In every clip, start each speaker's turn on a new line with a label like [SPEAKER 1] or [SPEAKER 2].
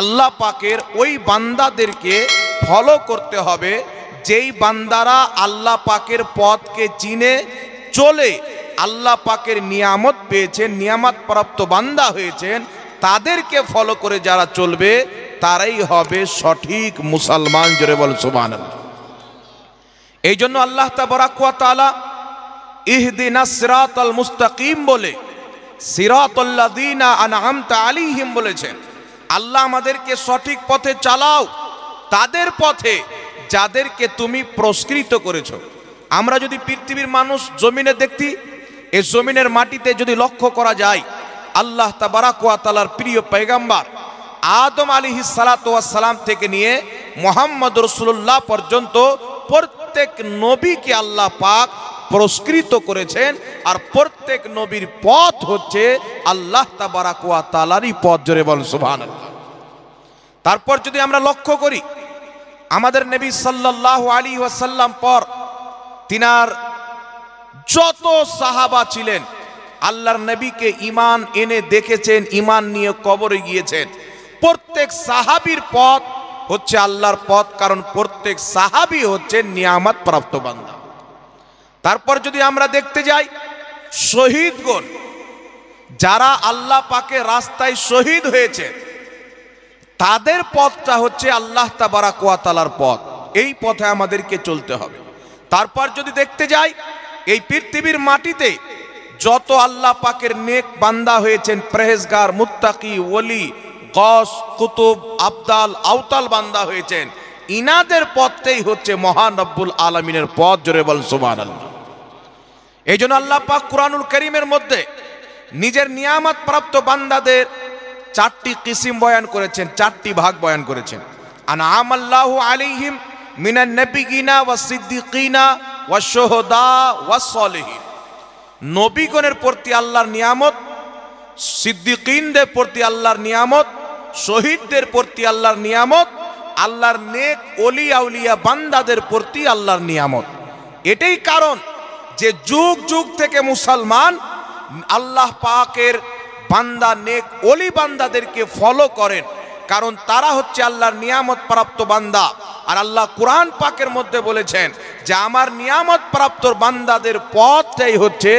[SPEAKER 1] আল্লাহ পাকের ওই বান্দাদেরকে ফলো করতে হবে যেই বান্দারা আল্লাহ পাকের পথকে চিনে চলে আল্লাহ পাকের নিয়ামত পেয়েছেন, নিয়ামত প্রাপ্ত বান্দা হয়েছেন, তাদেরকে ফলো করে যারা চলবে তারাই হবে সঠিক মুসলমান। জোরে বল সুবহানাল্লাহ। এই জন্য আল্লাহ তাবারাক ওয়া তাআলা ইহদিনাস সিরাতাল মুস্তাকিম বলে সিরাতাল লাযিনা আনআমতা আলাইহিম বলেছেন। আল্লাহ আমাদেরকে সঠিক পথে চালাও, তাদের পথে যাদেরকে তুমি পুরস্কৃত করেছো। আমরা যদি পৃথিবীর মানুষ জমিনে দেখতি, এই জমিনের মাটিতে যদি লক্ষ্য করা যায়, আল্লাহ তাবারাক ওয়া তাআলার প্রিয় পয়গম্বর আদম আলাইহিস সালাতু ওয়াস সালাম থেকে নিয়ে মুহাম্মদ রাসূলুল্লাহ পর্যন্ত প্রত্যেক নবীকে আল্লাহ পাক পুরস্কৃত করেছেন। আর প্রত্যেক নবীর পথ হচ্ছে আল্লাহ তাবারাক ওয়া তাআলারই পথ। জোরে বল সুবহানাল্লাহ। তারপর যদি আমরা লক্ষ্য করি, আমাদের নবী সাল্লাল্লাহু আলাইহি ওয়াসাল্লাম পর তিনার যত সাহাবা ছিলেন আল্লাহর নবীকে ঈমান এনে দেখেছেন, ঈমান নিয়ে কবরে গিয়েছেন। প্রত্যেক সাহাবীর পথ হচ্ছে আল্লাহর পথ, কারণ প্রত্যেক সাহাবী হচ্ছে নিয়ামত প্রাপ্ত বান্দা। তারপর যদি আমরা দেখতে যাই, শহীদগণ যারা আল্লাহ পাকের রাস্তায় শহীদ হয়েছে তাদের পথটা হচ্ছে আল্লাহ তাবারাক ওয়া তাআলার পথ। এই পথে আমাদেরকে চলতে হবে। তারপর যদি দেখতে যাই, এই পৃথিবীর মাটিতে যত আল্লাহ পাকের নেক বান্দা হয়েছেন, পরহেজগার, মুত্তাকি, ওলি, গস, কুতুব, আবদাল, আওতাল বান্দা হয়েছেন, ইনাদের পথটাই হচ্ছে মহান রব্বুল আলামিনের পথ। জোরে বল সুবহানাল্লাহ। এই জন্য আল্লাহ পাক কুরআনুল কারীমের মধ্যে নিজের নিয়ামত প্রাপ্ত বান্দাদের চারটি কিসিম বয়ান করেছেন, চারটি ভাগ বয়ান করেছেন। আনআমাল্লাহু আলাইহিম মিনান নাবিয়িনা ওয়াস সিদ্দিকিনা ওয়াশ শুহাদা ওয়াস সালিহিন। নবীগণের প্রতি আল্লাহর নিয়ামত, সিদ্দিকিনদের প্রতি আল্লাহর নিয়ামত, শহীদদের প্রতি আল্লাহর নিয়ামত, আল্লাহর নেক ওলি আউলিয়া বান্দাদের প্রতি আল্লাহর নিয়ামত। এটাই কারণ যে যুগ যুগ থেকে মুসলমান আল্লাহ পাকের বান্দা, নেক ওলি বান্দাদেরকে ফলো করেন, কারণ তারা হচ্ছে আল্লাহর নিয়ামত প্রাপ্ত বান্দা। আর আল্লাহ কুরআন পাকের মধ্যে বলেছেন যে আমার নিয়ামত প্রাপ্ত বান্দাদের পথটাই হচ্ছে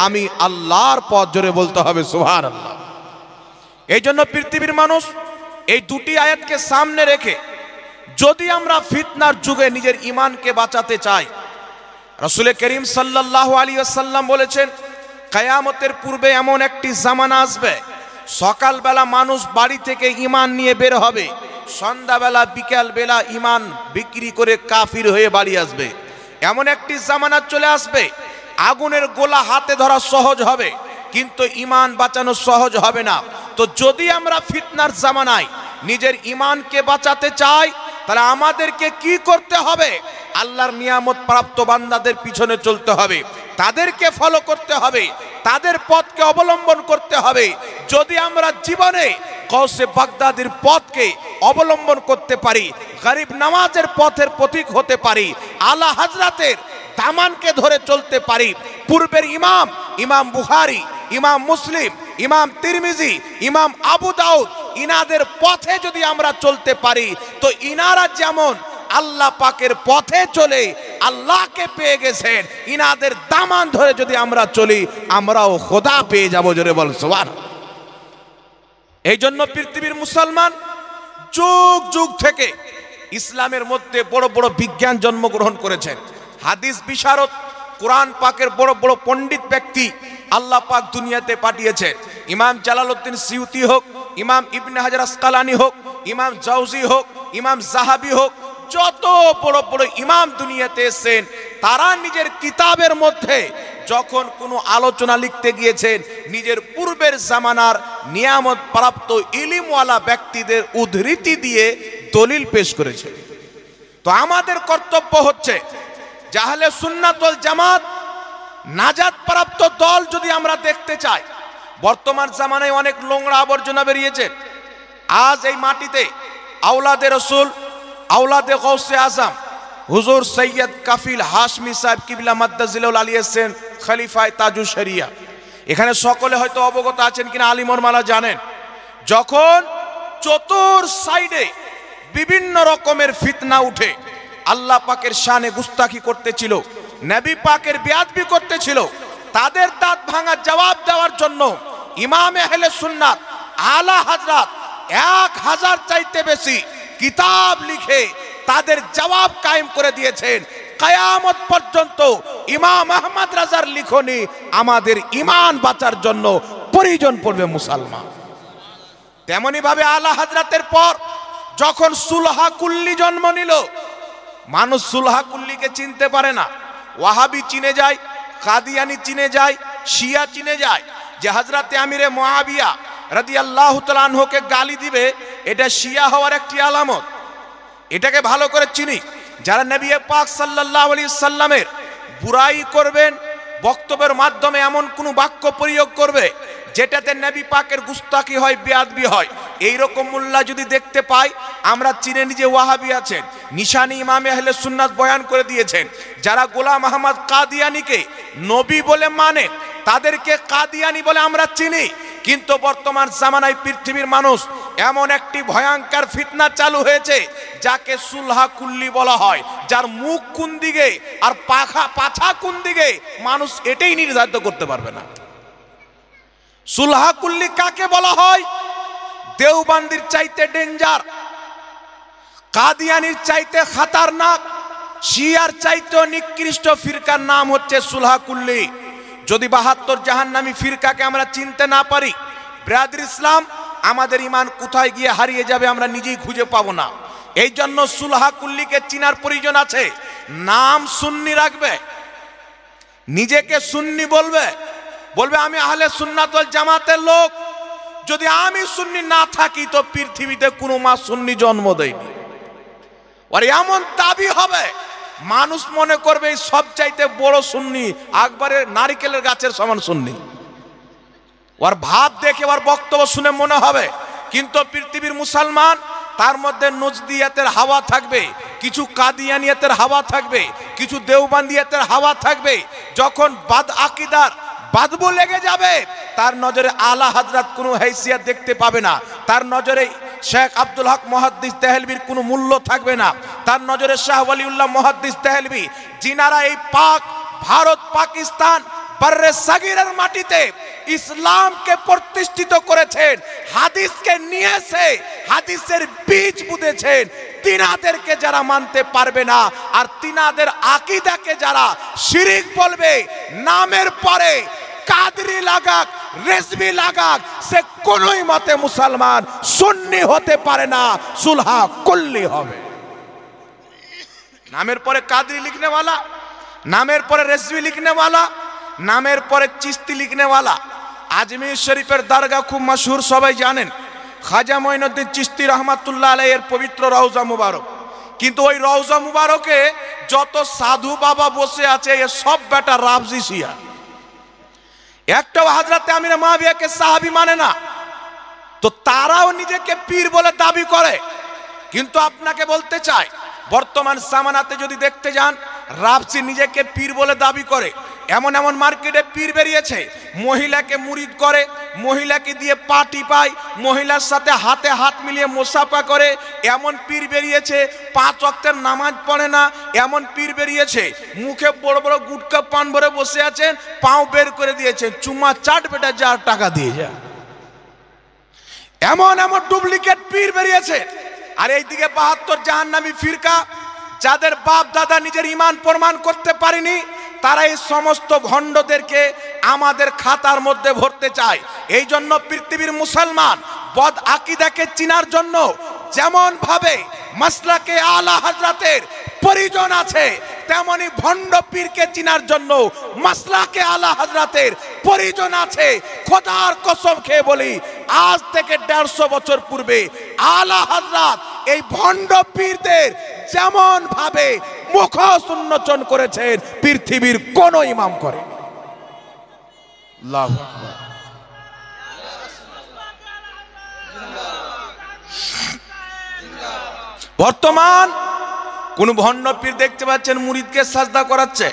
[SPEAKER 1] আমি আল্লাহর পথ। জোরে বলতে হবে সুবহানাল্লাহ। এই জন্য পৃথিবীর মানুষ এই দুটি আয়াতকে সামনে রেখে যদি আমরা ফিতনার যুগে নিজের ঈমানকে বাঁচাতে চাই, রাসূল করিম সাল্লাল্লাহু আলাইহি ওয়াসাল্লাম বলেছেন কিয়ামতের পূর্বে এমন একটি জামানা আসবে, সকালবেলা মানুষ বাড়ি থেকে ঈমান নিয়ে বের হবে, সন্ধ্যাবেলা বিকালবেলা ঈমান বিক্রি করে কাফির হয়ে বাড়ি আসবে। এমন একটি জামানা চলে আসবে, আগুনের গোলা হাতে ধরা সহজ হবে কিন্তু ঈমান বাঁচানো সহজ হবে না। তো যদি আমরা ফিতনার জামানায় নিজের ঈমানকে বাঁচাতে চাই, তাহলে আমাদেরকে কি করতে হবে? আল্লাহর নিয়ামত প্রাপ্ত বান্দাদের পিছনে চলতে হবে, তাদেরকে ফলো করতে হবে, তাদের পথকে অবলম্বন করতে হবে। যদি আমরা জীবনে গৌসে বাগদাদির পথকে অবলম্বন করতে পারি, গরিব নামাজের পথের প্রতীক হতে পারি, আলা হযরতের দামানকে ধরে চলতে পারি, পূর্বের ইমাম, ইমাম বুখারী, ইমাম মুসলিম, ইমাম তিরমিজি, ইমাম আবু দাউদ, ইনাদের পথে যদি আমরা চলতে পারি, তো ইনারা যেমন আল্লাহ পাকের পথে চলে আল্লাহকে পেয়ে গেছেন, ইনাদের দামান ধরে যদি আমরা চলি আমরাও খোদা পেয়ে যাব। জোরে বল সুবহানাল্লাহ। এই জন্য পৃথিবীর মুসলমান যুগ যুগ থেকে ইসলামের মধ্যে বড় বড় বিজ্ঞান জন্মগ্রহণ করেছেন, হাদিস বিশারদ, কোরআন পাকের বড় বড় পণ্ডিত ব্যক্তি আল্লাহ পাক দুনিয়াতে পাঠিয়েছেন। ইমাম জালালউদ্দিন সিউতি হোক, ইমাম ইবনে হাজার আসকালানি হোক, ইমাম জাওজি হোক, ইমাম যাহাবি হোক, যত বড় বড় ইমাম দুনিয়াতে এসেছেন, তারা নিজের কিতাবের মধ্যে যখন কোনো আলোচনা লিখতে গিয়েছেন, নিজের পূর্বের জামানার নিয়ামত প্রাপ্ত ইলমওয়ালা ব্যক্তিদের উদ্ধৃতি দিয়ে দলিল পেশ করেছে। তো আমাদের কর্তব্য হচ্ছে যে আহলে সুন্নাত ওয়াল জামাত নাজাত প্রাপ্ত দল যদি আমরা দেখতে চাই, বর্তমান জামানায় অনেক নোংরা আবর্জনা বেরিয়েছে। আজ এই মাটিতে আওলাদে রসুল, আওলাদে গৌসে আজম হুজুর সৈয়দ কাফিল হাশমি সাহেব কিবলা মাদ্দাজিলুল আলী হোসেন খলিফায়ে তাজুশ শরিয়া, এখানে সকলে হয়তো অবগত আছেন কিনা আলিমর মালা জানেন। যখন চতুর সাইডে বিভিন্ন রকমের ফিতনা উঠে আল্লাহ পাকের শানে গুস্তাখি করতেছিল, নবী পাকের বেয়াদবি করতেছিল। তাদের দাঁত ভাঙার জবাব দেওয়ার জন্য ইমাম আহলে সুন্নাত আলা হযরত 1000 চাইতে বেশি কিতাব লিখে তাদের জবাব কায়েম করে দিয়েছেন। কিয়ামত পর্যন্ত ইমাম আহমদ রাজার লিখনি আমাদের ঈমান বাঁচার জন্য প্রয়োজন পড়বে মুসলমান। তেমনি ভাবে আলা হযরতের পর যখন সুলহা কুল্লি জন্ম নিল, মানুষ সুলহা কুল্লিকে চিনতে পারে না। ওয়াহাবি চিনে যায়, কাদিয়ানি চিনে যায়, শিয়া চিনে যায়। যে হযরতে আমিরে মুআবিয়া রাদিয়াল্লাহু তাআলা আনহুকে গালি দিবে, এটা শিয়া হওয়ার একটি আলামত। এটাকে ভালো করে চিনি। যারা নবী পাক সাল্লাল্লাহু আলাইহি সাল্লামের বুরাই করবেন, বক্তব্যের মাধ্যমে এমন কোন বাক্য প্রয়োগ করবে যেটাতে নবী পাকের গুস্তাখি হয়, বেয়াদবি হয়, এই রকম মোল্লা যদি দেখতে পাই, আমরা চিনে নিই যে ওয়াহাবি আছেন। নিশানি ইমামে আহলে সুন্নাত বয়ান করে দিয়েছেন। যারা গোলাম আহমদ কাদিয়ানিকে নবী বলে মানে, তাদেরকে কাদিয়ানি বলে আমরা চিনি। কিন্তু বর্তমান জামানায় পৃথিবীর মানুষ এমন একটি ভয়ঙ্কর ফিতনা চালু হয়েছে যাকে সুলহা কুল্লি বলা হয়, যার মুখ কোন দিকে আর পাছা কোন দিকে মানুষ এটাই নির্ধারিত করতে পারবে না। সুলহা কুল্লি কাকে বলা হয়? দেওবন্দির চাইতে ডেঞ্জার, কাদিয়ানির চাইতে খাতারনাক, শিয়ার চাইতে নিকৃষ্ট ফিরকার নাম হচ্ছে সুলহা কুল্লি। যদি 72 জাহান্নামী ফিরকাকে আমরা চিনতে না পারি, ব্রাদার ইসলাম, আমাদের ঈমান কোথায় গিয়ে হারিয়ে যাবে আমরা নিজেই খুঁজে পাবো না। এই জন্য সুলহা কুল্লিকে চিনার প্রয়োজন আছে। নাম সুন্নি রাখবে, নিজেকে সুন্নি বলবে, বলবে আমি আহলে সুন্নাত ওয়াল জামাতের লোক। যদি আমি সুন্নি না থাকি তো পৃথিবীতে কোনো মা সুন্নি জন্ম দেয়নি। আর এমন দাবি হবে, মানুষ মনে করবে এই সবচাইতে বড় সুন্নি, আকবরের নারিকেলের গাছের সমান সুন্নি। ওর ভাব দেখে ওর বক্তব্য শুনে মনে হবে। কিন্তু পৃথিবীর মুসলমান, তার মধ্যে নজদিয়াতের হাওয়া থাকবে, কিছু কাদিয়ানিয়াতের হাওয়া থাকবে, কিছু দেওবন্দিয়াতের হাওয়া থাকবে। যখন বাদ আকিদার বাদবু লেগে যাবে, তার নজরে আলা হযরত কোনো হাইসিয়ত দেখতে পাবে না। তার নজরে শেখ আব্দুল হক মুহাদ্দিস দেহলভির কোনো মূল্য থাকবে না। তার নজরে শাহ ওয়ালিউল্লাহ মুহাদ্দিস দেহলভি, যিনারা এই পাক ভারত পাকিস্তান বর্রে সাগিরের মাটিতে ইসলামকে প্রতিষ্ঠিত করেছেন, হাদিসকে নিয়েছে, হাদিসের বীজ বুনেছেন, তিনাদেরকে যারা মানতে পারবে না আর তিনাদের আকীদাকে যারা শিরিক বলবে, নামের পরে কাদরি লাগাক, রেজভি লাগাক, সে কোনোই মতে মুসলমান সুন্নি হতে পারে না, সুলহা কুল্লি হবে। নামের পরে কাদরি লিখনে वाला, নামের পরে রেজভি লিখনে वाला, নামের পরে চিস্তি লিখনে वाला। আজমির শরীফের দরগা খুব মশহুর, সবাই জানেন। খাজা মঈনুদ্দিন চিশতি রহমাতুল্লাহ আলাইহির পবিত্র রওজা মুবারক। কিন্তু ওই রওজা মুবারকে যত সাধু বাবা বসে আছে, এ সব বেটা রাফজি শিয়া। একটাও হযরতে আমিরে মুআবিয়াকে সাহাবী মানে না, তো তারাও নিজেকে পীর বলে দাবি করে। কিন্তু আপনাকে বলতে চাই, বর্তমান জামানাতে যদি দেখতে যান, রাফজি নিজেকে পীর বলে দাবি করে। এমন এমন মার্কেটে পীর বেরিয়েছে, মহিলাকে মুরিদ করে, মহিলাকে দিয়ে পাটি পায়, মহিলার সাথে হাতে হাত মিলিয়ে মুসাফা করে। এমন পীর বেরিয়েছে 5 ওয়াক্তের নামাজ পড়ে না, এমন পীর বেরিয়েছে মুখে বড় বড় গুটকা পান ভরে বসে আছেন, পাও বের করে দিয়েছেন, চুমা চাট বেটা যা টাকা দিয়ে যা। এমন এমন ডুপ্লিকেট পীর বেরিয়েছে। আর এইদিকে 72 জাহান্নামী ফিরকা, যাদের বাপ দাদা নিজের ঈমান প্রমাণ করতে পারেনি, তারা এই সমস্ত ভণ্ডদেরকে আমাদের খাতার মধ্যে ভরতে চায়। এই জন্য পৃথিবীর মুসলমান বদ আকীদাকে চিনার জন্য যেমন ভাবে মাসলাকে আলা হযরতের প্রয়োজন আছে, তেমনি ভণ্ড পীরকে চিনার জন্য মাসলাকে আলা হযরতের প্রয়োজন আছে। খোদার কসম খেয়ে বলি, আজ থেকে 150 বছর পূর্বে আলা হযরত এই ভণ্ড পীরদের যেমন ভাবে মুখোশ উন্মোচন করেছেন, পৃথিবীর কোন ইমাম করে। আল্লাহু আকবার। বর্তমান কোন ভণ্ড পীর দেখতে পাচ্ছেন মুরিদকে সাজদা করাচ্ছে,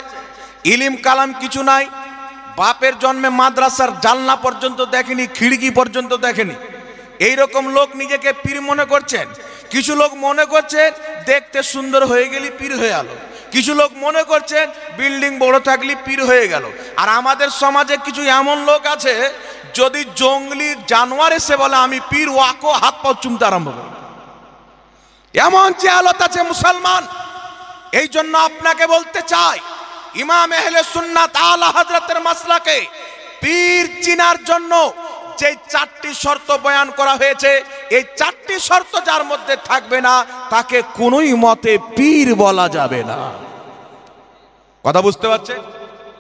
[SPEAKER 1] ইলিম কালাম কিছু নাই, বাপের জন্মে মাদ্রাসার জানলা পর্যন্ত দেখেনি, খিড়কি পর্যন্ত দেখেনি। এই রকম লোক নিজেকে পীর মনে করছেন। কিছু লোক মনে করছেন দেখতে সুন্দর হয়ে গেলি পীর হয়ে গেল, কিছু লোক মনে করছেন বিল্ডিং বড় থাকলে পীর হয়ে গেল। আর আমাদের সমাজে কিছু এমন লোক আছে, যদি জঙ্গলি জানোয়ার এসে বলে আমি পীর, ওয়াকো হাত পা চুমতে আরম্ভ করে। এমন জাহালত আছে মুসলমান। এই জন্য আপনাকে বলতে চাই, ইমাম আহলে সুন্নাত আলা হযরতের মাসলাকে পীর চিনার জন্য যে চারটি শর্ত বয়ান করা হয়েছে, এই চারটি শর্ত যার মধ্যে থাকবে না তাকে কোনোই মতে পীর বলা যাবে না। কথা বুঝতে পারছে?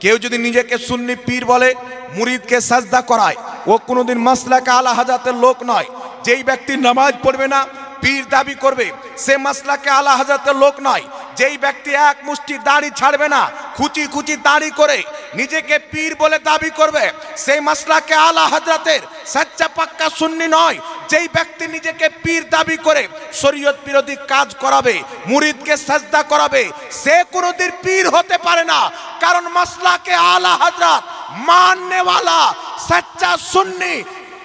[SPEAKER 1] কেউ যদি নিজেকে সুন্নি পীর বলে, মুরিদকে সাজদা করায়, ও কোনোদিন মাসলাকে আলা হযরতের লোক নয়। যেই ব্যক্তি নামাজ পড়বে না, পীর দাবি করবে, সে মাসলাকে আলা হযরতের লোক নয়। যেই ব্যক্তি এক মুষ্টি দাড়ি ছাড়বে না, খুচি খুচি দাড়ি করে নিজেকে পীর বলে দাবি করবে, সেই মাসলাকে আলা হযরতের সচ্চা পাক্কা সুন্নি নয়। যেই ব্যক্তি নিজেকে পীর দাবি করে শরীয়ত বিরোধী কাজ করাবে, মুরিদকে সাজদা করাবে, সে কোনোদিন পীর হতে পারে না। কারণ মাসলাকে আলা হযরত মাননেওয়ালা সচ্চা সুন্নি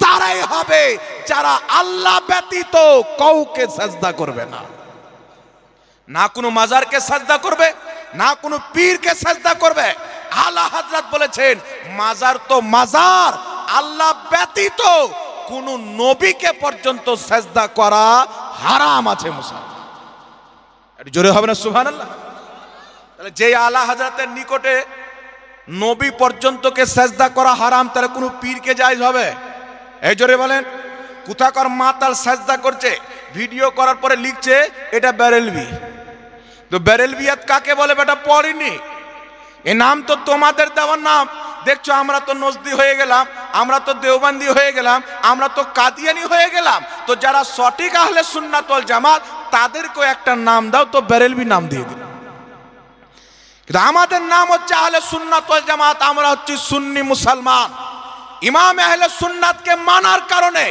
[SPEAKER 1] তারাই হবে যারা আল্লাহ ব্যতীত কাউকে সাজদা করবে না, না কোনো মাজারকে সাজদা করবে, না কোনো পীরকে সাজদা করবে। আলা হযরত বলেছেন মাজার তো মাজার, আল্লাহ ব্যতীত কোন নবীকে পর্যন্ত সাজদা করা হারাম আছে মুসলমান। একটু জোরে হবে না সুবহানাল্লাহ? তাহলে যে আলা হযরতের নিকটে নবী পর্যন্তকে সাজদা করা হারাম, তাহলে কোনো পীরকে জায়েজ হবে? এই জোরে বলেন। কোথাকার মাতাল সাজদা করছে, ভিডিও করার পরে লিখছে এটা বেরেলভি। তো বেরেলভিয়াত কাকে বলে বেটা পড়িনি? এ নাম তো তোমাদের দেওয়ার নাম। দেখছো আমরা তো নজদি হয়ে গেলাম, আমরা তো দেওবন্দি হয়ে গেলাম, আমরা তো কাদিয়ানি হয়ে গেলাম। তো যারা সঠিক আহলে সুন্নাত ওয়াল জামাত তাদেরকেও একটা নাম দাও, তো বেরেলভি নাম দিয়ে দিল। কিন্তু আমাদের নাম হচ্ছে আহলে সুন্নাত ওয়াল জামাত, আমরা হচ্ছি সুন্নি মুসলমান। ইমাম আহলে সুন্নাতকে মানার কারণে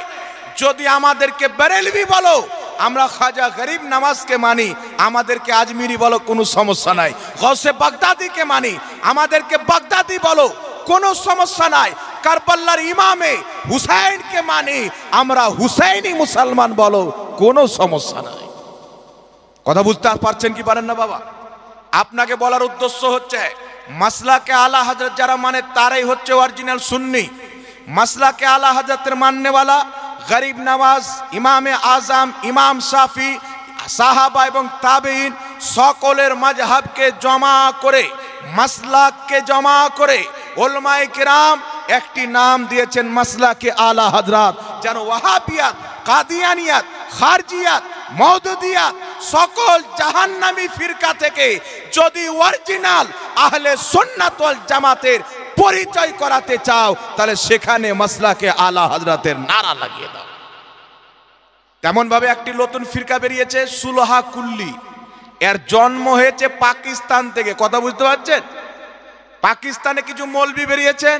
[SPEAKER 1] যদি আমাদেরকে বেরেলভি বলো, আমরা খাজা গরিব নওয়াজকে মানি, আমাদেরকে আজমিরি বলো কোনো সমস্যা নাই। গৌসে বাগদাদিকে মানি, আমাদেরকে বাগদাদি বলো কোনো সমস্যা নাই। কারবালার ইমামে হুসাইনকে মানি, আমরা হুসাইনি মুসলমান বলো কোনো সমস্যা নাই। কথা বুঝতে পারছেন কি পারেন না বাবা? আপনাকে বলার উদ্দেশ্য হচ্ছে মাসলাকে আলা হযরত যারা মানে তারাই হচ্ছে অরিজিনাল সুন্নি। মাসলাকে আলা হযরতের মাননেওয়ালা গরিব নওয়াজ, ইমামে আজম, ইমাম শাফি, সাহাবা এবং তাবেঈন সকলের মাযহাবকে জমা করে, মাসলাককে জমা করে উলামায়ে কেরাম একটি নাম দিয়েছেন মাসলাকে আলা হযরত। যেন ওয়াহাবিয়াত, কাদিয়ানিয়াত, খারজিয়াত, মওদুদিয়াত সকল জাহান্নামী ফিরকা থেকে যদি অরিজিনাল আহলে সুন্নাত ওয়াল জামাতের পরিচয় করাতে চাও, তাহলে সেখানে মাসলাকে আলা হযরতের নারা লাগিয়ে দাও। তেমন ভাবে একটি নতুন ফিরকা বেরিয়েছে সুলহা কুল্লি। এর জন্ম হয়েছে পাকিস্তান থেকে। কথা বুঝতে পারছেন? পাকিস্তানে কিছু মৌলবি বেরিয়েছেন,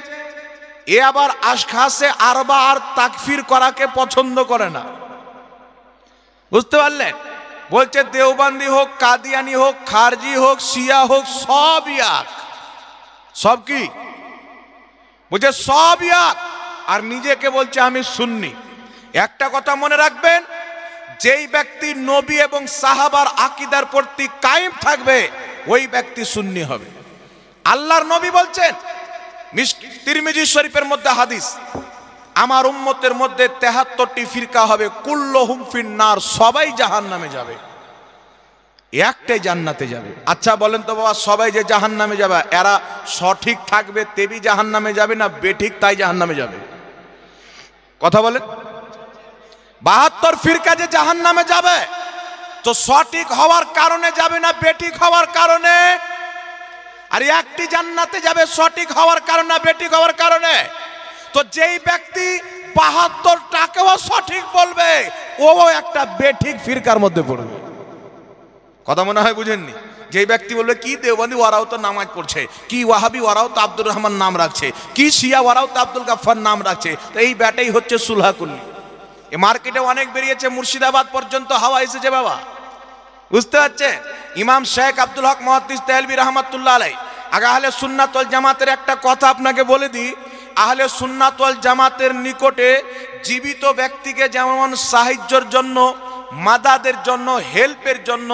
[SPEAKER 1] এ আবার আশখাসে আরবা আর তাকফির করাকে পছন্দ করে না। বুঝতে পারলেন? বলছে দেওবন্দি হোক, কাদিয়ানি হোক, খারজি হোক, শিয়া হোক, সব এক। সব কি বলছে? সব এক। আর নিজেকে বলছে আমি সুন্নি। একটা কথা মনে রাখবেন, যেই ব্যক্তি নবী এবং সাহাবার আকীদার প্রতি কায়েম থাকবে ওই ব্যক্তি সুন্নি হবে। আল্লাহর নবী বলছেন, তিরমিজি শরীফের মধ্যে হাদিস, আমার উম্মতের মধ্যে ৭৩টি ফিরকা হবে, কুল্লুহুম ফিন্নার, সবাই জাহান্নামে যাবে, একটাই জান্নাতে যাবে। আচ্ছা বলেন তো বাবা, সবাই যে জাহান্নামে যাবে এরা সঠিক থাকবে তেবি জাহান্নামে যাবে, না বেঠিক তাই জাহান্নামে যাবে? কথা বলেন। ৭২ ফিরকা যে জাহান্নামে যাবে, তো সঠিক হওয়ার কারণে যাবে না বেঠিক হওয়ার কারণে? আর একটি জান্নাতে যাবে সঠিক হওয়ার কারণে না বেঠিক হওয়ার কারণে? তো যেই ব্যক্তি ৭২টাকেও সঠিক বলবে ও একটা বেঠিক ফিরকার মধ্যে পড়বে। কথা মনে হয় বুঝেননি? যেই ব্যক্তি বলবে কি দেওবন্দি ওরাও তো নামাজ পড়ছে, কি ওয়াহাবি ওরাও তো আব্দুর রহমান নাম রাখছে, কি শিয়া ওরাও তো আব্দুল গাফফার নাম রাখছে, তো এই ব্যাটাই হচ্ছে সুলহা কুল্লি। এই মার্কেটে অনেক বেরিয়েছে, মুর্শিদাবাদ পর্যন্ত হাওয়া এসেছে বাবা। বুঝতে পারছে? ইমাম শেখ আব্দুল হক মুহাদ্দিস দেহলভী রাহমাতুল্লাহ আলাইহি, আগে আহলে সুন্নাত ওয়াল জামাতের একটা কথা আপনাকে বলে দিই, আহলে সুন্নাত ওয়াল জামাতের নিকটে জীবিত ব্যক্তিকে যেমন সাহায্যের জন্য, মাদাদের জন্য, হেল্পের জন্য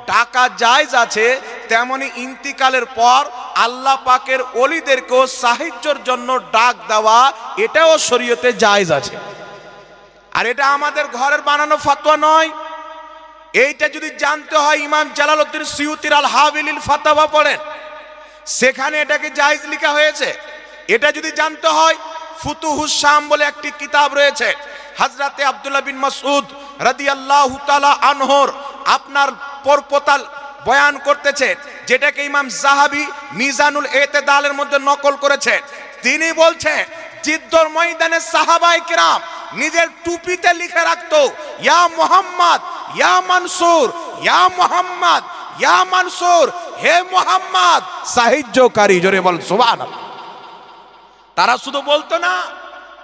[SPEAKER 1] ডাকা জায়েজ আছে, তেমনি ইন্তিকালের পর আল্লাহ পাকের ওলিদেরকেও সাহায্যের জন্য ডাক দেওয়া এটাও শরীয়তে জায়েজ আছে। আর এটা আমাদের ঘরের বানানো ফতোয়া নয়। এইটা যদি জানতে হয় ইমাম জালালউদ্দিন সুয়ুতির আল হাবিলিল ফাতাওয়া পড়েন, সেখানে এটাকে জায়েজ লেখা হয়েছে। এটা যদি জানতে হয় ফুতুহুস শাম বলে একটি কিতাব রয়েছে, হযরতে আব্দুল্লাহ বিন মাসউদ রাদিয়াল্লাহু তাআলা আনহুর আপনার পরপতাল বয়ান করতেছে, যেটাকে ইমাম যাহাবী মিজানুল ইতিদালের মধ্যে নকল করেছে। তিনি বলছেন জিদ্দর ময়দানে সাহাবায়ে কিরাম নিজের টুপিতে লিখে রাখতো ইয়া মুহাম্মদ ইয়া মানসুর, ইয়া মুহাম্মদ ইয়া মানসুর, হে মুহাম্মদ সাহায্যকারী। জোরে বল সুবহানাল্লাহ। তারা শুধু বলতো না,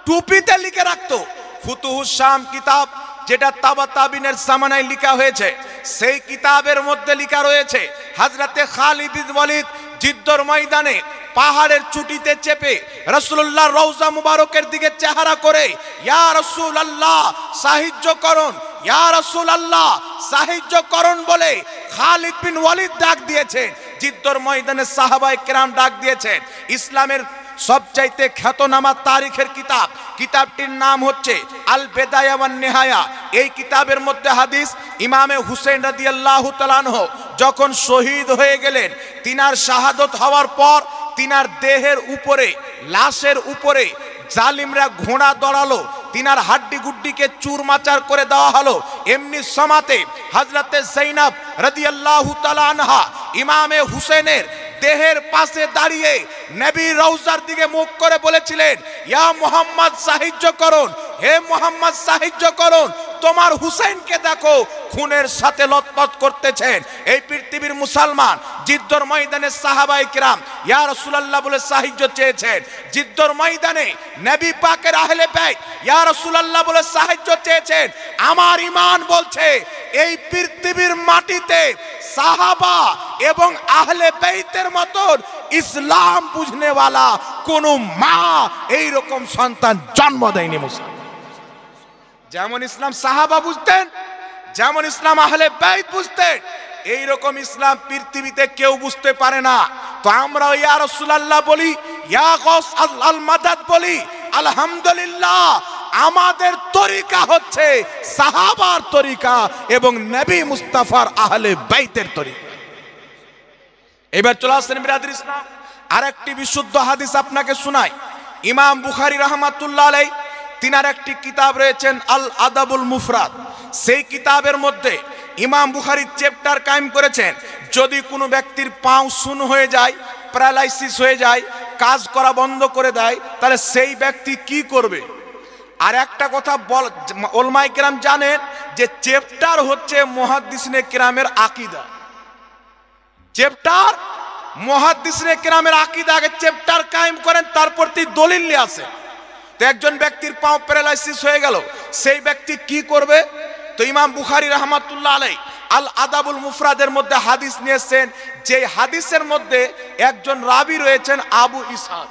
[SPEAKER 1] টুপিতে লিখে রাখতো। ফুতুহুস শাম কিতাব, যেটা তাবাতাবিনের জামানায় লেখা হয়েছে, সেই কিতাবের মধ্যে লেখা রয়েছে হযরতে খালিদ বিন ওয়ালিদ জিদ্দর ময়দানে পাহাড়ের চুটিতে চেপে রাসূলুল্লাহর রওজা মুবারকের দিকে চেহারা করে ইয়া রাসূলুল্লাহ সাহায্য করুন, ইয়া রাসূলুল্লাহ সাহায্য করুন বলে খালিদ বিন ওয়ালিদ ডাক দিয়েছেন। জিদ্দর ময়দানে সাহাবায়ে কেরাম ডাক দিয়েছেন। ইসলামের সবচাইতে খ্যাতনামা তারিখের কিতাব, কিতাবটির নাম হচ্ছে আল বেদায়া ওয়ান নিহায়া। এই কিতাবের মধ্যে হাদিস, ইমামে হুসেন রাদিয়াল্লাহু তাআলা আনহু যখন শহীদ হয়ে গেলেন, তিনার শাহাদত হওয়ার পর তিনার দেহের উপরে, লাশের উপরে জালিমরা ঘোড়া দড়ালো, তিনার হাড্ডি গুড্ডিকে চুরমাচার করে দেওয়া হলো। এমনি সমাতে হযরতে যায়েনব রাদিয়াল্লাহু তাআলা আনহা ইমামে হুসেনের দেহের পাশে দাঁড়িয়ে নবীর রওজার দিকে মুখ করে বলেছিলেন ইয়া মুহাম্মদ সাহায্য করুন, হে মুহাম্মদ সাহায্য করুন, তোমার হুসেনকে দেখো খুনের সাথে লতপত করতেছেন। এই পৃথিবীর মুসলমান জিদ্দর ময়দানে সাহাবায়ে কিরাম ইয়া রাসূলুল্লাহ বলে সাহায্য চেয়েছেন। জিদ্দর ময়দানে নবী পাকের আহলে বাইত ইয়া রাসূলুল্লাহ বলে সাহায্য চেয়েছেন। আমার ঈমান বলছে এই পৃথিবীর মাটিতে সাহাবা এবং আহলে বাইতের মতন ইসলাম বুঝনেওয়ালা কোন মা এই রকম সন্তান জন্ম দেয়নি। মুসলমান যেমন ইসলাম সাহাবা বুঝতেন, যেমন ইসলাম আহলে বাইত বুঝতেন, এই রকম ইসলাম পৃথিবীতে কেউ বুঝতে পারে না। তো আমরা ইয়া রাসূলুল্লাহ বলি, ইয়া গাউস আল মাদাদ বলি, আলহামদুলিল্লাহ আমাদের তরিকা হচ্ছে সাহাবার তরিকা এবং নবী মুস্তাফার আহলে বাইতের তরিকা। এবার চলে আসেন বিরাদর ইসলাম, আরেকটি বিশুদ্ধ হাদিস আপনাকে শোনাই। ইমাম বুখারী রাহমাতুল্লাহ আলাইহি তিনার একটি কিতাব রয়েছেন আল আদাবুল মুফরাদ। সেই কিতাবের মধ্যে ইমাম বুখারী চ্যাপ্টার কায়েম করেছেন, যদি কোনো ব্যক্তির পাও শূন্য হয়ে যায়, প্যারালাইসিস হয়ে যায়, কাজ করা বন্ধ করে দেয়, তাহলে সেই ব্যক্তি কি করবে। আর একটা কথা বল, উলামায়ে কেরাম জানেন যে চ্যাপ্টার হচ্ছে মুহাদ্দিসিনে কেরামের আকীদা। চ্যাপ্টার মুহাদ্দিসিনে কেরামের আকীদা, আগে চ্যাপ্টার কায়েম করেন, তারপর দলিল নিয়ে আসে। তো একজন ব্যক্তির পাও প্যারালাইসিস হয়ে গেল, সেই ব্যক্তি কি করবে। তো ইমাম বুখারী রাহমাতুল্লাহ আলাইহি আল আদাবুল মুফরাদের মধ্যে হাদিস নিয়েছেন, যে হাদিসের মধ্যে একজন রাবি রয়েছেন আবু ইসহাক,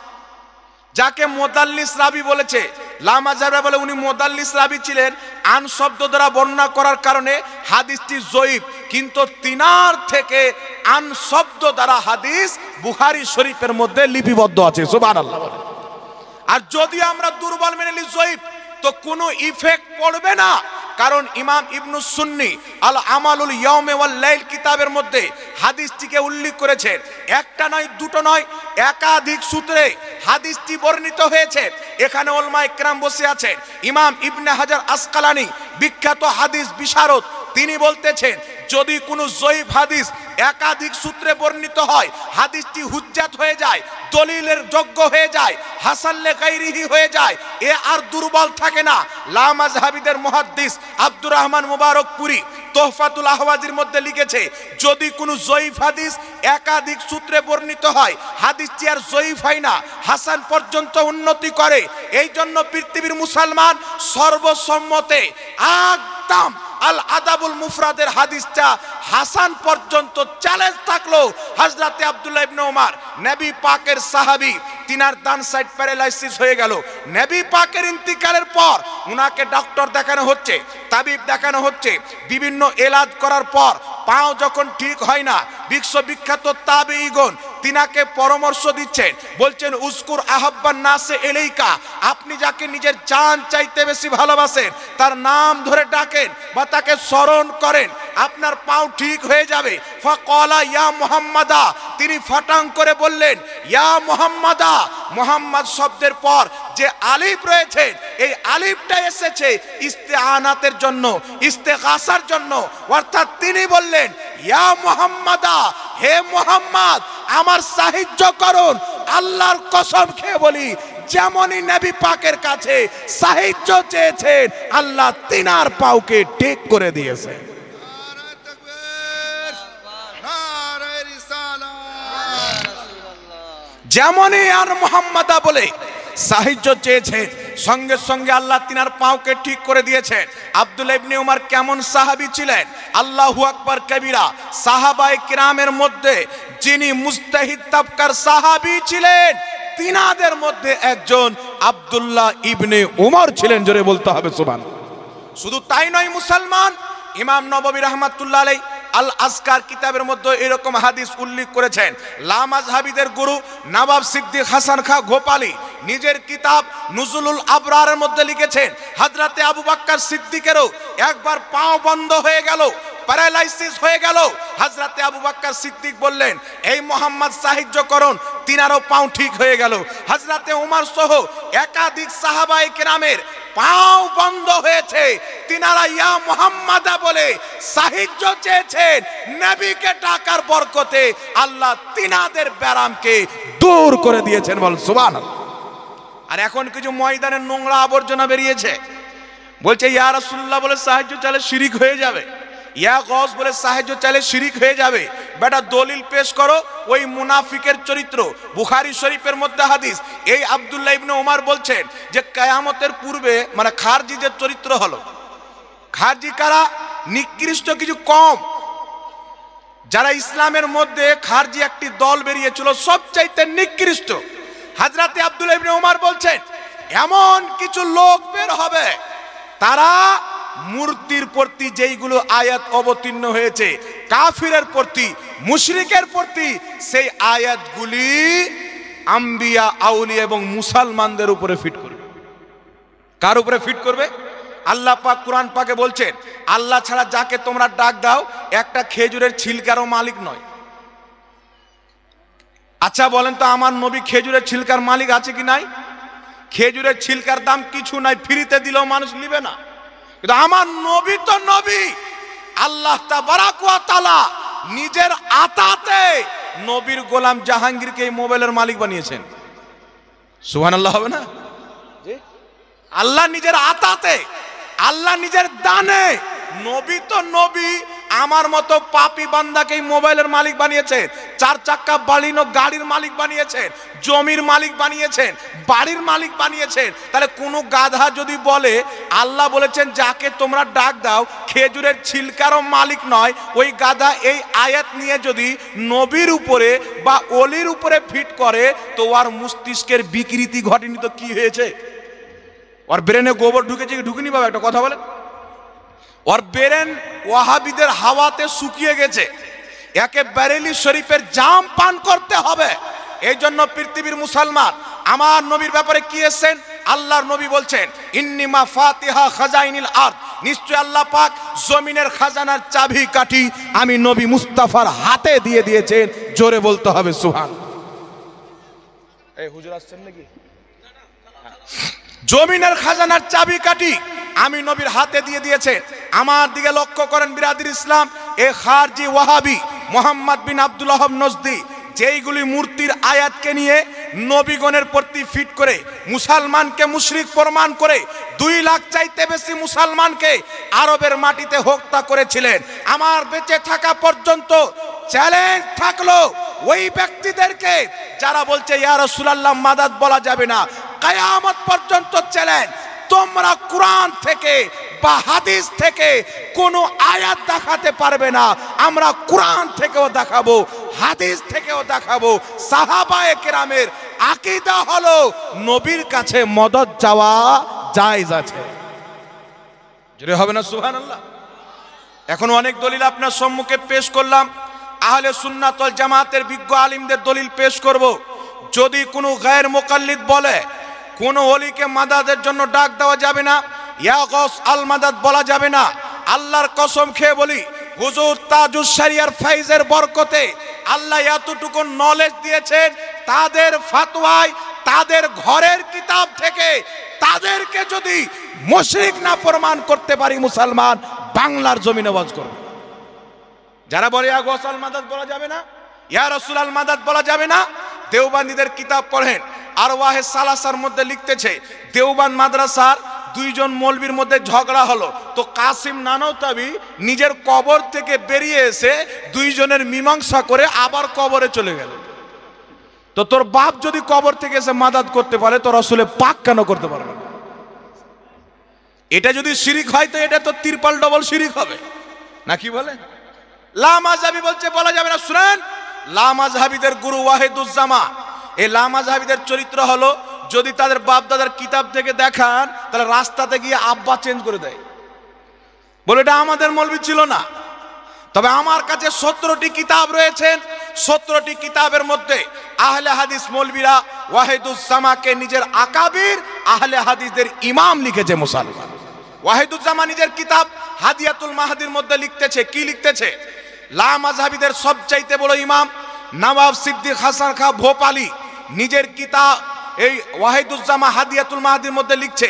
[SPEAKER 1] যাকে মুদাল্লিস রাবি বলেছে। লামাজাররা বলে উনি মুদাল্লিস রাবি ছিলেন, আন শব্দ দ্বারা বর্ণনা করার কারণে হাদিসটি জয়ীফ, কিন্তু তিনার থেকে আন শব্দ দ্বারা হাদিস বুখারী শরীফের মধ্যে লিপিবদ্ধ আছে। সুবহানাল্লাহ। আর যদি আমরা দুর্বল মেনে নিই জয়ীফ, তো কোনো ইফেক্ট পড়বে না, কারণ ইমাম ইবনুস সুন্নি আল আমালুল ইয়াউমি ওয়াল লাইল কিতাবের মধ্যে হাদিসটিকে উল্লেখ করেছেন। একটা নয়, দুটো নয়, একাধিক সূত্রে হাদিসটি বর্ণিত হয়েছে। এখানে উলামায়ে কেরাম বসে আছেন। ইমাম ইবনে হাজার আসকালানি বিখ্যাত হাদিস বিশারদ, তিনি বলতেছেন যদি কোনো জয়ীফ হাদিস একাধিক সূত্রে বর্ণিত হয়, হাদিসটি হুজ্জাত হয়ে যায়, দলিলের যোগ্য হয়ে যায়, হাসান লে গায়রিহি হয়ে যায়, এ আর দুর্বল থাকে না। লা মাযহাবিদের মুহাদ্দিস আব্দুর রহমান মুবারকপুরি তোহফাতুল আহওয়াজির মধ্যে লিখেছে, যদি কোনো জয়ীফ হাদিস একাধিক সূত্রে বর্ণিত হয়, হাদিসটি আর জয়ীফ হয় না, হাসান পর্যন্ত উন্নতি করে। এই জন্য পৃথিবীর মুসলমান সর্বসম্মতে একদম আল আদাবুল মুফরাদের হাদিসটা হাসান পর্যন্ত চ্যালেঞ্জ থাকলো। হযরতে আব্দুল্লাহ ইবনে ওমর নবী পাকের সাহাবী, তিনার ডান সাইড প্যারালাইসিস হয়ে গেল। নবী পাকের ইন্তিকালের পর উনাকে ডক্টর দেখানো হচ্ছে, তাবিব দেখানো হচ্ছে, বিভিন্ন এলাজ করার পর পাও যখন ঠিক হয় না, বিশ্ববিখ্যাত তাবেঈগণ তিনাকে পরামর্শ দিচ্ছেন, বলছেন উস্কুর আহাব্বান নাসে এলাইকা, আপনি যাকে নিজের জান চাইতে বেশি ভালোবাসেন তার নাম ধরে ডাকেন বা তাকে স্মরণ করেন, আপনার পাও ঠিক হয়ে যাবে। ফাকালা ইয়া মুহাম্মাদা, তিনি ফাটাং করে বললেন ইয়া মুহাম্মাদা। মুহাম্মদ শব্দের পর যে আলিফ রয়েছে, এই আলিফটা এসেছে ইস্তেআনাতের জন্য, ইস্তেগাসার জন্য। অর্থাৎ তিনি বললেন ইয়া মুহাম্মাদা, হে মুহাম্মদ আমার সাহায্য করুন। আল্লাহর কসম খেয়ে বলি, যেমনই নবী পাকের কাছে সাহায্য চেয়েছেন আল্লাহ তিনার পাওকে ঠিক করে দিয়েছে। যেমনই আর মুহাম্মাদা বলে সাহায্য চেয়েছেন, সঙ্গে সঙ্গে আল্লাহ তিনার পাওকে ঠিক করে দিয়েছেন। আব্দুল্লাহ ইবনে উমর কেমন সাহাবী ছিলেন, আল্লাহু আকবার কবিরা। সাহাবায়ে কিরামের মধ্যে যিনি মুস্তাহিদ তাবকার সাহাবী ছিলেন, তিনাদের মধ্যে একজন আব্দুল্লাহ ইবনে উমর ছিলেন। জোরে বলতে হবে সুবহান। শুধু তাই নয়, মুসলমান ইমাম নববী রাহমাতুল্লাহ আলাইহি আল আজকার কিতাবের মধ্যে এরকম হাদিস উল্লেখ করেছেন। লামাজহাবিদের গুরু নবাব সিদ্দিক হাসান খাঁ গোপালী নিজের কিতাব নুজুলুল আবরারের মধ্যে লিখেছেন, হযরতে আবু বকর সিদ্দিকেরও একবার পাও বন্ধ হয়ে গেল, প্যারালাইসিস হয়ে গেল। হযরতে আবু বকর সিদ্দিক বললেন এই মুহাম্মদ সাহায্য করুন, তিনারও পাও ঠিক হয়ে গেল। হযরতে ওমর সহ একাধিক সাহাবায়ে কেরামের পাও বন্ধ হয়েছে, তিনারা ইয়া মুহাম্মাদা বলে সাহায্য চেয়েছেন। নবীকে ডাকার বরকতে আল্লাহ তিনাদের ব্যারামকে দূর করে দিয়েছেন। বল সুবহানাল্লাহ। আর এখন কিছু ময়দানের নোংরা আবর্জনা বেরিয়েছে, বলছে ইয়া রাসূলুল্লাহ বলে সাহায্য চাইলে শিরিক হয়ে যাবে, ইয়া গস বলে সাহায্য চাইলে শিরিক হয়ে যাবে। বেটা দলিল পেশ করো, ওই মুনাফিকের চরিত্র। বুখারী শরীফের মধ্যে হাদিস, এই আব্দুল্লাহ ইবনে ওমর বলছেন যে কিয়ামতের পূর্বে মানে খারজিদের চরিত্র হলো। খারজি কারা? নিকৃষ্ট কিছু কম, যারা ইসলামের মধ্যে খারজি একটি দল বেরিয়েছিল সবচাইতে নিকৃষ্ট। হযরতে আব্দুল্লাহ ইবনে ওমর বলছেন এমন কিছু লোক বের হবে, তারা মূর্তির প্রতি যেইগুলো আয়াত অবতীর্ণ হয়েছে কাফিরের প্রতি, মুশরিকের প্রতি, সেই আয়াতগুলি আম্বিয়া আউলিয়া এবং মুসলমানদের উপরে ফিট করবে। কার উপরে ফিট করবে? আল্লাহ পাক কুরআন পাকে বলছেন আল্লাহ ছাড়া যাকে তোমরা ডাক দাও একটা খেজুরের ছিলকারও মালিক নয়। আচ্ছা বলেন তো, আমার নবী খেজুরের ছিলকার মালিক আছে কি নাই? খেজুরের ছিলকার দাম কিছু নাই, ফ্রিতে দিলেও মানুষ নিবে না। কিন্তু আমার নবী তো নবী, আল্লাহ তাবারাক ওয়া তাআলা নিজের আতাতে নবীর গোলাম জাহাঙ্গীরকে এই মোবাইলের মালিক বানিয়েছেন। সুবহানাল্লাহ হবে না? আল্লাহ নিজের আতাতে, আল্লাহ নিজের দানে, নবী তো নবী আমার মতো পাপী বান্দাকে এই মোবাইলের মালিক বানিয়েছেন, চার চাক্কা বালিনো গাড়ির মালিক বানিয়েছেন, জমির মালিক বানিয়েছেন, বাড়ির মালিক বানিয়েছেন। তাহলে কোনো গাধা যদি বলে আল্লাহ বলেছেন যাকে তোমরা ডাক দাও খেজুরের ছিলকারও মালিক নয়, ওই গাধা এই আয়াত নিয়ে যদি নবীর উপরে বা অলির উপরে ফিট করে তো ওর মস্তিষ্কের বিকৃতি ঘটেনি তো কি হয়েছে? ওর ব্রেনে গোবর ঢুকেছে কি ঢুকেনি? বাবা একটা কথা বলে, ওর ব্রেন ওয়াহাবিদের হাওয়াতে শুকিয়ে গেছে। একে বেরেলি শরীফের জাম পান করতে হবে। এই জন্য পৃথিবীর মুসলমান আমার নবীর ব্যাপারে কি এসেছেন? আল্লাহর নবী বলছেন ইন্নী মাফাতিহা খাজাইনিল আরদ, নিশ্চয় আল্লাহ পাক জমিনের খাজানার চাবি কাঠি আমি নবী মুস্তাফার হাতে দিয়ে দিয়েছেন। জোরে বলতে হবে সুবহান। এই হুজুর আসছেন নাকি? জমিনের খাজানার চাবি কাঠি আমি নবীর হাতে দিয়ে দিয়েছেন। আমার দিকে লক্ষ্য করেন বিরাদির ইসলাম, এ খারজি ওয়াহাবি মোহাম্মদ বিন আব্দুল ওয়াহাব নজদি যেইগুলি মূর্তির আয়াতকে নিয়ে নবীগণের প্রতি ফিট করে মুসলমানকে মুশরিক প্রমাণ করে 2 লাখ চাইতে বেশি মুসলমানকে আরবের মাটিতে হত্যা করেছিলেন। আমার বেঁচে থাকা পর্যন্ত চ্যালেঞ্জ থাকলো ওই ব্যক্তিদেরকে যারা বলছে ইয়া রাসূলুল্লাহ মাদাদ বলা যাবে না, কিয়ামত পর্যন্ত চ্যালেঞ্জ, তোমরা কোরআন থেকে বা হাদিস থেকে কোনো আয়াত দেখাতে পারবে না, আমরা কোরআন থেকেও দেখাবো, হাদিস থেকেও দেখাবো, সাহাবায়ে কেরামের আকীদা হলো নবীর কাছে মদদ চাওয়া জায়েজ আছে। জোরে হবে না সুবহানাল্লাহ? এখন অনেক দলিল আপনার সম্মুখে পেশ করলাম, আহলে সুন্নাত ওয়াল জামাতের বিজ্ঞ আলিমদের দলিল পেশ করব। যদি কোনো গায়ের মুকাল্লিদ বলে কোন ওলিকে মাদাদের জন্য ডাক দেওয়া যাবে না, ইয়া গস আল মাদাদ বলা যাবে না, আল্লাহর কসম খেয়ে বলি হুজুর তাজুস শরিয়ার ফাইজের বরকতে আল্লাহ এতটুকু নলেজ দিয়েছেন, তাদের ফতোয়ায় তাদের ঘরের কিতাব থেকে তাদেরকে যদি মুশরিক না প্রমাণ করতে পারি, মুসলমান বাংলার জমিনে ওয়াজ করবে। যারা বলে ইয়া গস আল মাদাদ বলা যাবে না, ইয়া রাসূল আল মাদাদ বলা যাবে না, দেওবান্দীদের কিতাব পড়েন, আরওয়াহে সালাসার মধ্যে লিখতেছে দেওবান্দ মাদ্রাসার দুইজন মৌলবীর মধ্যে ঝগড়া হলো, তো কাসিম নানওতাবি নিজের কবর থেকে বেরিয়ে এসে দুইজনের মীমাংসা করে আবার কবরে চলে গেল। তো তোর বাপ যদি কবর থেকে এসে মাদাদ করতে পারে, তো রাসূলে পাক কেন করতে পারবে না? এটা যদি শিরিক হয় তো এটা তো তিরপাল ডবল শিরিক হবে নাকি বলে? লা মাযহাবি বলছে বলা যাবে না। শুনেন, লা মাযহাবিদের গুরু ওয়াহিদুজ্জামা, এই লা মাযহাবিদের চরিত্র হলো যদি তাদের বাপ দাদার কিতাব থেকে দেখান তাহলে রাস্তাতে গিয়ে আব্বা চেঞ্জ করে দেয়, বলে এটা আমাদের মৌলবি ছিল না। তবে আমার কাছে 17টি কিতাব রয়েছেন, 17টি কিতাবের মধ্যে আহলে হাদিস মৌলবীরা ওয়াহিদুজ্জামাকে নিজের আকাবির আহলে হাদিসদের ইমাম লিখেছে। মুসলমান ওয়াহিদুজ্জামা নিজের কিতাব হাদিয়াতুল মাহদির মধ্যে লিখতেছে, কি লিখতেছে? লা মাযহাবিদের সবচাইতে বড় ইমাম নওয়াব সিদ্দিক হাসান খাঁ ভোপালী নিজের কিতাব এই ওয়াহিদুজ্জামা হাদিয়াতুল মাহদির মধ্যে লিখছে,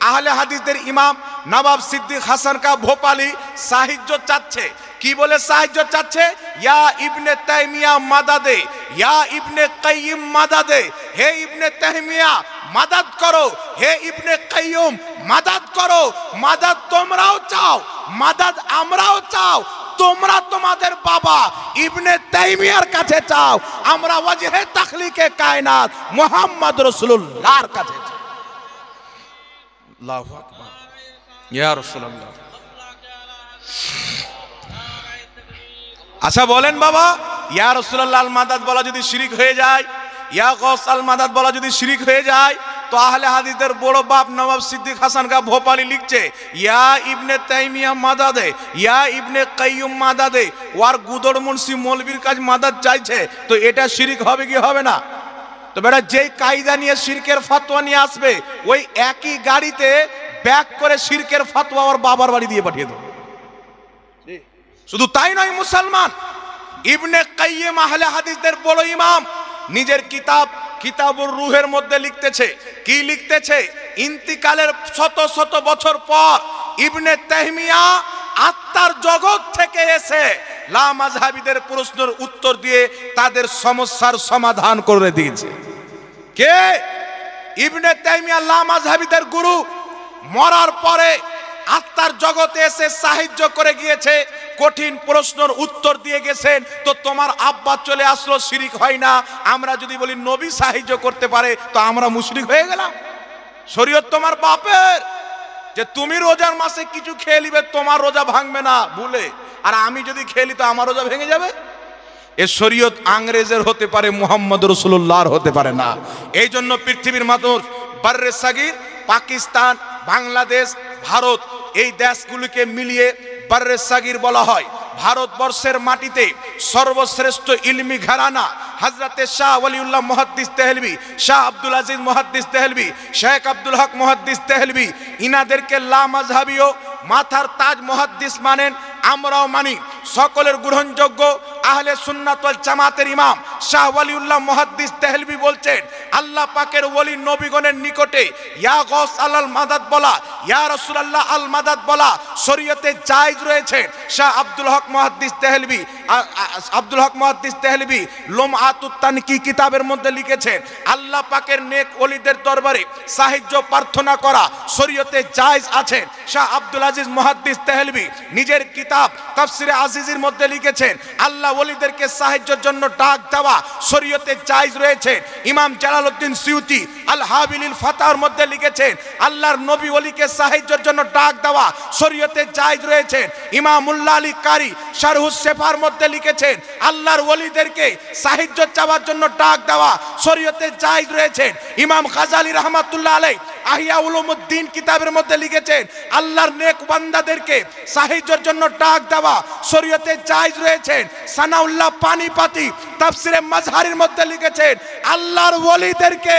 [SPEAKER 1] আহলে হাদিসদের ইমাম নওয়াব সিদ্দিক হাসান খাঁ ভোপালী সাহায্য চাচ্ছে। কি বলে সাহায্য চাচ্ছে? ইয়া ইবনে তাইমিয়া মাদাদে, ইয়া ইবনে কাইয়িম মাদাদে, হে ইবনে তাইমিয়া মাদাদ করো, হে ইবনে কাইয়ুম মাদাদ করো। মাদাদ তোমরাও চাও, মাদাদ আমরাও চাও, তোমরা তোমাদের বাবা ইবনে তাইমিয়ার কাছে চাও, আমরা ওয়াজহে তাখলিকে কায়নাত মুহাম্মদ রাসূলুল্লাহর কাছে চাই। আল্লাহু আকবার, ইয়া রাসূলুল্লাহ। আচ্ছা বলেন বাবা, ইয়া রাসূলুল্লাহ আল মাদাদ বলা যদি শিরিক হয়ে যায়, ইয়া গস আল মাদাদ বলা যদি শিরিক হয়ে যায়, তো আহলে হাদিসদের বড় বাপ নওয়াব সিদ্দিক হাসান খাঁ ভোপালী লিখছে ইয়া ইবনে তাইমিয়া মাদাদে, ইয়া ইবনে কাইয়ুম মাদাদে, ওয়ার গুদড় মুন্সি মৌলবীর কাছে মাদাদ চাইছে, তো এটা শিরিক হবে কি হবে না? তো বেটা যেই কায়দা নিয়ে শিরকের ফতোয়া নিয়ে আসবে, ওই একই গাড়িতে ব্যাক করে শিরকের ফতোয়া ওর বাবার বাড়ি দিয়ে পাঠিয়ে দেবে। শুধু তাই নয় মুসলমান, ইবনে কাইয়িম আহলে হাদিসদের বড় ইমাম নিজের কিতাব কিতাবুর রুহের মধ্যে লিখতেছে, কি লিখতেছে? ইন্তিকালের শত শত বছর পর ইবনে তাইমিয়া আত্মার জগৎ থেকে এসে লা মাযহাবিদের প্রশ্নের উত্তর দিয়ে তাদের সমস্যার সমাধান করে দিয়েছে। কে? ইবনে তাইমিয়া লা মাযহাবিদের গুরু, মরার পরে আত্মার জগতে এসে সাহায্য করে গিয়েছে, কঠিন প্রশ্নের উত্তর দিয়ে গেছেন। তো তোমার আব্বা চলে আসলো, শিরিক হয় না? আমরা যদি বলি নবী সাহায্য করতে পারে, তো আমরা মুশরিক হয়ে গেলাম? শরীয়ত তোমার বাপের, যে তুমি রোজার মাসে কিছু খেয়ে নিবে, তোমার রোজা ভাঙবে না ভুলে, আর আমি যদি খেলি তো আমার রোজা ভেঙে যাবে। এ শরীয়ত আংরেজের হতে পারে, মুহাম্মদ রাসূলুল্লাহর হতে পারে না। এই জন্য পৃথিবীর মানুষ বাররে সাগির, পাকিস্তান, বাংলাদেশ, ভারত, এই দেশগুলিকে মিলিয়ে বাররে সাগির বলা হয়। ভারতবর্ষের মাটিতে সর্বশ্রেষ্ঠ ইলমি ঘরানা হযরতে শাহ ওয়ালিউল্লাহ মুহাদ্দিস দেহলভী, শাহ আব্দুল আজিজ মুহাদ্দিস দেহলভী, শেখ আব্দুল হক মুহাদ্দিস দেহলভী, ইনাদেরকে লা মাযহাবিও মাথার তাজ মুহাদ্দিস মানেন, আমরাও মানি। সকলের গ্রহণযোগ্য আহলে সুন্নাত ওয়াল জামাতের ইমাম শাহ ওয়ালিউল্লাহ মুহাদ্দিস দেহলভী বলছেন, আল্লাহ পাকের ওলি নবীগণের নিকটে ইয়া গস আল মাদাদ বলা, ইয়া রাসূলুল্লাহ আল মাদাদ বলা শরীয়তে জায়েজ রয়েছে। শাহ আব্দুল হক মুহাদ্দিস দেহলভী, আব্দুল হক মুহাদ্দিস দেহলভী লুমআতুত তানকি কিতাবের মধ্যে লিখেছেন, আল্লাহ পাকের নেক ওলিদের দরবারে সাহায্য প্রার্থনা করা শরীয়তে জায়েজ আছে। শাহ আব্দুল আজিজ মুহাদ্দিস দেহলভী নিজের কিতাব তাফসিরে আজিজের মধ্যে লিখেছেন, আল্লাহ ওলিদেরকে সাহায্যের জন্য ডাক দেওয়া শরীয়তে জায়েজ রয়েছে। ইমাম জালালউদ্দিন সিউতি আল হাবিলিল ফাতার মধ্যে লিখেছেন, আল্লাহর নবী ওলিকে সাহায্যের জন্য ডাক দেওয়া শরীয়তে জায়েজ রয়েছে। ইমাম মুল্লা আলী কারি শারহুস সেফার মধ্যে মধ্যে লিখেছেন আল্লাহর ওলিদেরকে সাহায্য চাওয়ার জন্য ডাক দেওয়া শরীয়তে জায়েজ রয়েছে। ইমাম গাজ্জালী রাহমাতুল্লাহ আলাইহি আহিয়া উলুমুদ্দিন কিতাবের মধ্যে লিখেছেন আল্লাহর নেক বান্দাদেরকে সাহায্যের জন্য ডাক দেওয়া শরীয়তে জায়েজ রয়েছে। সানাউল্লাহ পানিপাতি তাফসিরে মাজহারির মধ্যে লিখেছেন আল্লাহর ওলিদেরকে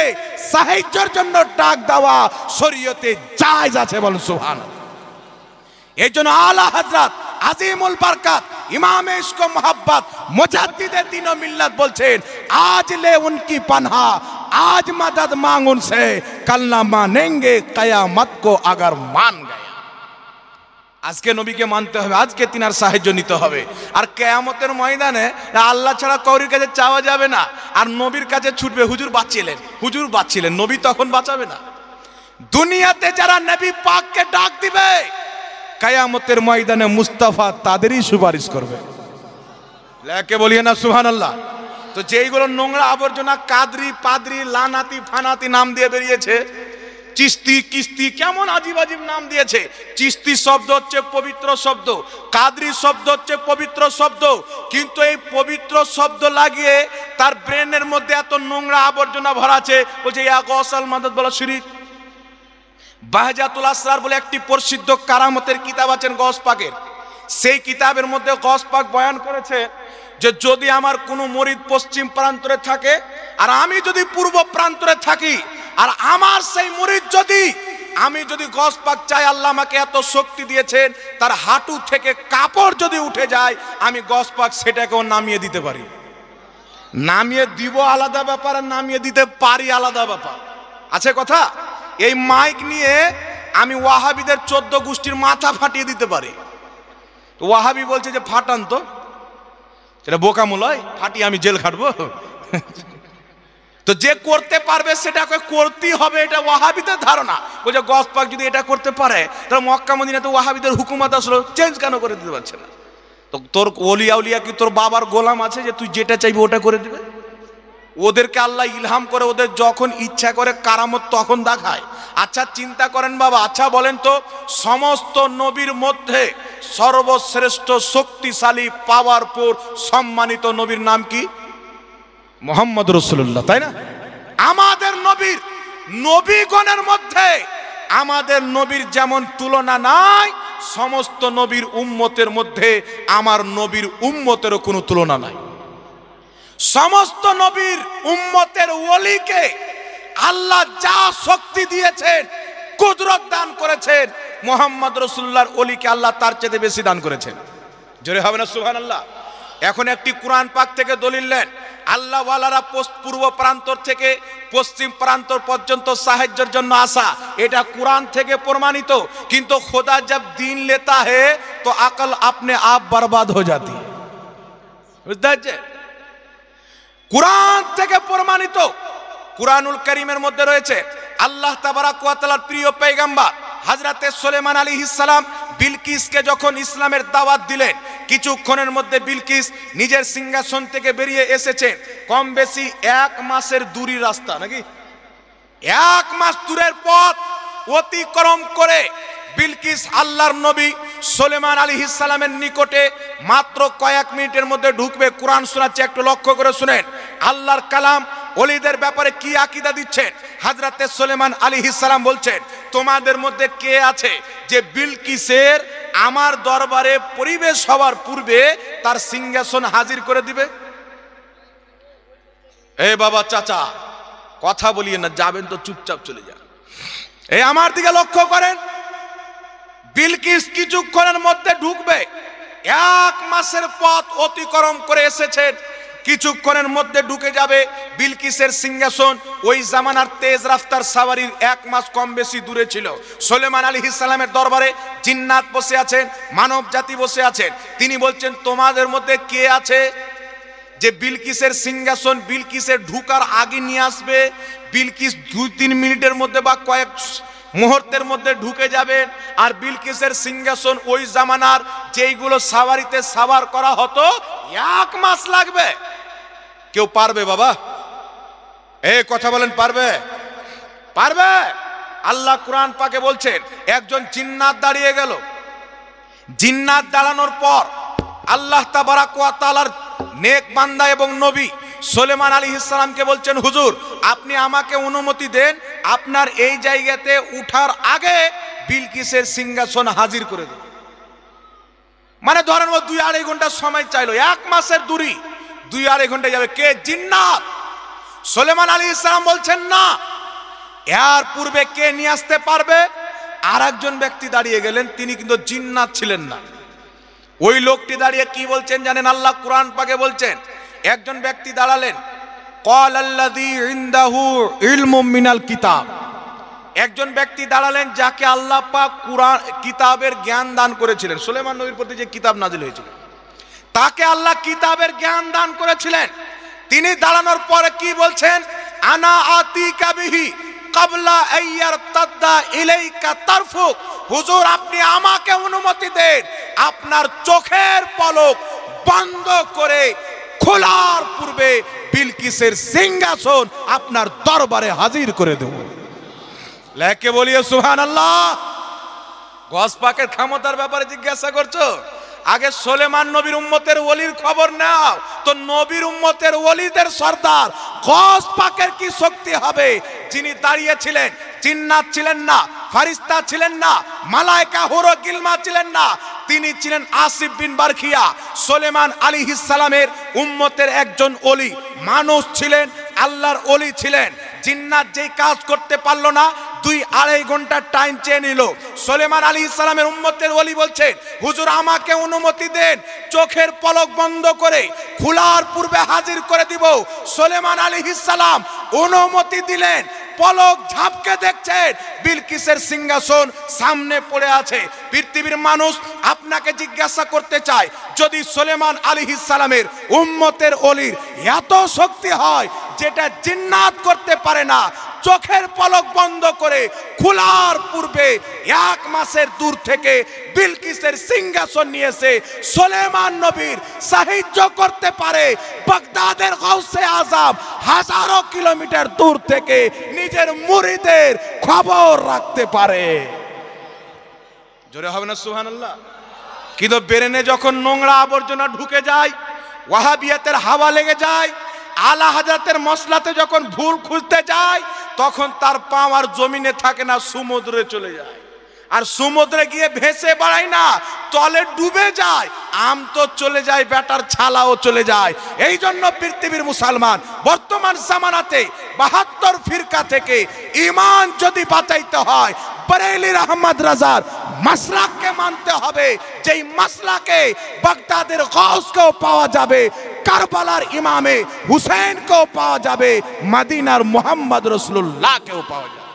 [SPEAKER 1] সাহায্যের জন্য ডাক দেওয়া শরীয়তে জায়েজ আছে। বলুন সুবহানাল্লাহ। এই জন্য আলা হযরত আজিমুল বরকত ইমামে ইশক মোহাব্বত মুজাদ্দিদে দ্বীন ও মিল্লাত বলছেন আজ লে উনকি পানহা आज मदद मांग उनसे कल ना मानेंगे कयामत को अगर मान गया। আজকে নবীকে মানতে হবে, আজকে তিনার সাহায্য নিতে হবে। আর কিয়ামতের ময়দানে আল্লাহ ছাড়া কারোর কাছে চাওয়া যাবে না, আর নবীর কাছে ছুটবে হুজুর বাঁচিলেন, নবী তখন বাঁচাবে না। দুনিয়াতে যারা নবী পাককে ডাক দিবে কিয়ামতের ময়দানে মুস্তাফা তাদেরই সুপারিশ করবে। লেকে বলিয়ে না সুবহানাল্লাহ। তো যেইগুলো নোংরা আবর্জনা কাদরি পাদরি লানাতি ফানাতি নাম দিয়ে বেরিয়েছে, চিস্তি কিস্তি কেমন আজীব আজীব নাম দিয়েছে। চিস্তি শব্দ হচ্ছে পবিত্র শব্দ, কাদরি শব্দ হচ্ছে পবিত্র শব্দ, কিন্তু এই পবিত্র শব্দ লাগিয়ে তার ব্রেনের মধ্যে এত নোংরা আবর্জনা ভরা আছে। বলছে ইয়া গৌসাল মাদদ বলা শিরিক। বাহজাতুল আসরার বলে একটি প্রসিদ্ধ কারামতের কিতাব আছেন গৌস পাকের, সেই কিতাবের মধ্যে গৌস পাক বয়ান করেছে যে যদি আমার কোনো মুরিদ পশ্চিম প্রান্তরে থাকে আর আমি যদি পূর্ব প্রান্তরে থাকি, আর আমার সেই মুরিদ আমি যদি গস পাক চাই আল্লাহ আমাকে এত শক্তি দিয়েছেন, তার হাঁটু থেকে কাপড় যদি উঠে যায় আমি গস পাক সেটাকেও নামিয়ে দিতে পারি। নামিয়ে দিব আলাদা ব্যাপার, আর নামিয়ে দিতে পারি আলাদা ব্যাপার আছে কথা। এই মাইক নিয়ে আমি ওয়াহাবিদের 14 গোষ্ঠীর মাথা ফাটিয়ে দিতে পারি। তো ওয়াহাবি বলছে যে ফাটান, তো সেটা বোকামূলয়, ফাটিয়ে আমি জেল খাটবো। তো যে করতে পারবে সেটাকে করতেই হবে, এটা ওয়াহাবিদের ধারণা। বলছে গস পাক যদি এটা করতে পারে তাহলে মক্কা মদিনাতে ওয়াহাবিদের হুকুমত আসলো, চেঞ্জ কেন করে দিতে পারছে না? তো তোর ওলিয়া উলিয়া কি তোর বাবার গোলাম আছে যে তুই যেটা চাইবি ওটা করে দিবে? ওদেরকে আল্লাহ ইলহাম করে, ওদের যখন ইচ্ছা করে কারামত তখন দেখায়। আচ্ছা চিন্তা করেন বাবা, আচ্ছা বলেন তো সমস্ত নবীর মধ্যে সর্বশ্রেষ্ঠ শক্তিশালী পাওয়ারফুল সম্মানিত নবীর নাম কি? মুহাম্মদ রাসূলুল্লাহ, তাই না? আমাদের নবীগণের মধ্যে আমাদের নবীর যেমন তুলনা নাই, সমস্ত নবীর উম্মতের মধ্যে আমার নবীর উম্মতেরও কোনো তুলনা নাই। সমস্ত নবীর উম্মতের ওলিকে আল্লাহ যা শক্তি দিয়েছেন, কুদরত দান করেছেন, মুহাম্মদ রাসূলুল্লাহর ওলিকে আল্লাহ তার চেয়ে বেশি দান করেছেন। জোরে হবে না সুবহানাল্লাহ? এখন একটি কোরআন পাক থেকে দলিল নেন, আল্লাহ ওয়ালারা পূর্ব প্রান্তর থেকে পশ্চিম প্রান্তর পর্যন্ত সাহায্যের জন্য আসা, এটা কোরআন থেকে প্রমাণিত। কিন্তু খোদা জব দিন লেতা হে তো আকল আপনে আপ বরবাদ হয়ে যাতি। বুঝতে পারছে? কোরআন থেকে প্রমাণিত। কুরআনুল কারীমের মধ্যে রয়েছে আল্লাহ তাবারাক ওয়া তাআলার প্রিয় পয়গম্বর হযরতে সুলাইমান আলাইহিস সালাম বিলকিসকে যখন ইসলামের দাওয়াত দিলেন, কিছুক্ষণের মধ্যে বিলকিস নিজের সিংহাসন থেকে বেরিয়ে এসেছেন। কম বেশি 1 মাসের দূরের রাস্তা, নাকি 1 মাস দূরের পথ অতিক্রম করে বিলকিস আল্লাহর নবী সুলাইমান আলাইহিস সালামের নিকটে মাত্র কয়েক মিনিটের মধ্যে ঢুকবে। কোরআন শোনাচ্ছে, একটু লক্ষ্য করে শুনেন আল্লাহর কালাম ওলিদের ব্যাপারে কি আকীদা দিচ্ছেন। হযরতে সুলাইমান আলাইহিস সালাম বলছেন, তোমাদের মধ্যে কে আছে যে বিলকিসের আমার দরবারে পরিবেশ হওয়ার পূর্বে তার সিংহাসন হাজির করে দিবে? এ বাবা চাচা, কথা বলিয়ে না, যাবেন তো চুপচাপ চলে যান। এই আমার দিকে লক্ষ্য করেন, বিলকিস কিছুক্ষণের মধ্যে ঢুকবে। 1 মাসের পথ অতিক্রম করে এসেছেন, কিছুক্ষণের মধ্যে ঢুকে যাবে বিলকিসের সিংহাসন। ওই জামানার তেজ রাফতার সাওয়ারির 1 মাস কম বেশি দূরে ছিল। সুলাইমান আলাইহিস সালামের দরবারে জিন্নাত বসে আছেন, মানব জাতি বসে আছেন। তিনি বলছেন, তোমাদের মধ্যে কে আছে যে বিলকিসের সিংহাসন বিলকিসের ঢুকার আগে নিয়ে আসবে? বিলকিস 2-3 মিনিটের মধ্যে বা কয়েক মুহূর্তের মধ্যে ঢুকে যাবেন। আর বিলকিসের সিংহাসন ওই জামানার যেইগুলো সাওয়ারিতে সাওয়ার করা হতো 1 মাস লাগবে। কেউ পারবে বাবা? এই কথা বলেন, পারবে? পারবে? আল্লাহ কোরআন পাকে বলছেন, একজন জিন্নাত দাঁড়িয়ে গেল। জিন্নাত দাঁড়ানোর পর আল্লাহ তাবারাক ওয়া তাআলার নেক বান্দা এবং নবী সুলেমান আলাইহিস সালামকে বলছেন, হুজুর আপনি আমাকে অনুমতি দেন, আপনার এই জায়গাতে উঠার আগে বিলকিসের সিংহাসন হাজির করে দেন। মানে ধরেন ও 2-2.5 ঘন্টা সময় চাইলো, 1 মাসের দূরি, 2-2.5 ঘন্টা যাবে। কে? জিন্নাত। সুলেমান আলাইহিস সালাম বলছেন না। এর পূর্বে কে নিয়ে আসতে পারবে? আর একজন ব্যক্তি দাঁড়িয়ে গেলেন, তিনি কিন্তু জিন্নাত ছিলেন না। ওই লোকটি দাঁড়িয়ে কি বলছেন জানেন? আল্লাহ কুরআন পাকে বলছেন, একজন ব্যক্তি দাঁড়ালেন, ক্বালাল্লাযী ইনদাহু ইলমুম মিনাল কিতাব। একজন ব্যক্তি দাঁড়ালেন যাকে আল্লাহ পাক কুরআন কিতাবের জ্ঞান দান করেছিলেন। সুলেমান নবীর প্রতি যে কিতাব নাজিল হয়েছিল, তাকে আল্লাহ কিতাবের জ্ঞান দান করেছিলেন। তিনি দাঁড়ানোর পরে কি বলছেন? আনা আতিকা বিহি ক্বাবলা আইয়ারতাদ্দা ইলাইকা তারফুক। হুজুর আপনি আমাকে অনুমতি দেন, আপনার চোখের পলক বন্ধ করে খোলার পূর্বে বিলকিসের সিংহাসন আপনার দরবারে হাজির করে দেব। লেকে বলিয়ে সুবহানাল্লাহ। গস পাকের ক্ষমতার ব্যাপারে জিজ্ঞাসা করছো? আগে সুলেমান নবীর উম্মতের ওলির খবর নাও, তো নবীর উম্মতের ওলিদের সর্দার গস পাকের কি শক্তি হবে? যিনি দাঁড়িয়েছিলেন, জিন্নাত ছিলেন না, ফারিস্তা ছিলেন না, মালায়েকা হুরো গিলমা ছিলেন না, তিনি ছিলেন আসিফ বিন বারখিয়া। সুলেমান আলাইহিস সালামের উম্মতের একজন ওলি মানুষ ছিলেন, আল্লাহর ওলি ছিলেন। জিন্নাত যেই কাজ করতে পারলো না, 2-2.5 ঘন্টা টাইম চেয়ে নিল। সুলেমান আলাইহিস সালামের উম্মতের ওলি বলছেন, হুজুর আমাকে অনুমতি দেন, চোখের পলক বন্ধ করে খোলার পূর্বে হাজির করে দিব। সুলেমান আলাইহিস সালাম অনুমতি দিলেন। পলক ঝাপকে দেখছেন বিলকিসের সিংহাসন সামনে পড়ে আছে। পৃথিবীর মানুষ আপনাকে জিজ্ঞাসা করতে চায়, যদি সুলেমান আলাইহিস সালামের উম্মতের ওলির এত শক্তি হয় যেটা জিন্নাত করতে পারে না, চোখের পলক বন্ধ করে খোলার পূর্বে 1 মাসের দূর থেকে বিলকিসের সিংহাসন নিয়ে এসে সুলেমান নবীর সাহায্য করতে পারে, বাগদাদের গাউসে আজম হাজারো কিলোমিটার দূর থেকে নিজের মুরিদের খবর রাখতে পারে। জোরে হবে না সুবহানাল্লাহ? কিন্তু ব্রেনে যখন নোংরা আবর্জনা ঢুকে যায়, ওয়াহাবিয়াতের হাওয়া লেগে যায়, আলা হাজরাতের মসলাতে যখন ভুল খুঁজতে যায়, তখন তার পা আর জমিনে থাকে না, সমুদ্রে চলে যায়। আর সমুদ্রে গিয়ে ভেসে বেড়ায় না, তলে ডুবে যায়। আম তো চলে যায়, বেটার ছালাও চলে যায়। এই জন্য পৃথিবীর মুসলমান বর্তমান জামানাতে 72 ফিরকা থেকে ঈমান যদি বাঁচাইতে হয়, বরেলির আহমদ রাজার মাসলাককে মানতে হবে, যেই মাসলাকে বাগদাদের গাউসকেও পাওয়া যাবে, কারবালার ইমামে হুসেনকেও পাওয়া যাবে, মদিনার মুহাম্মদ রাসূলুল্লাহকেও পাওয়া যাবে।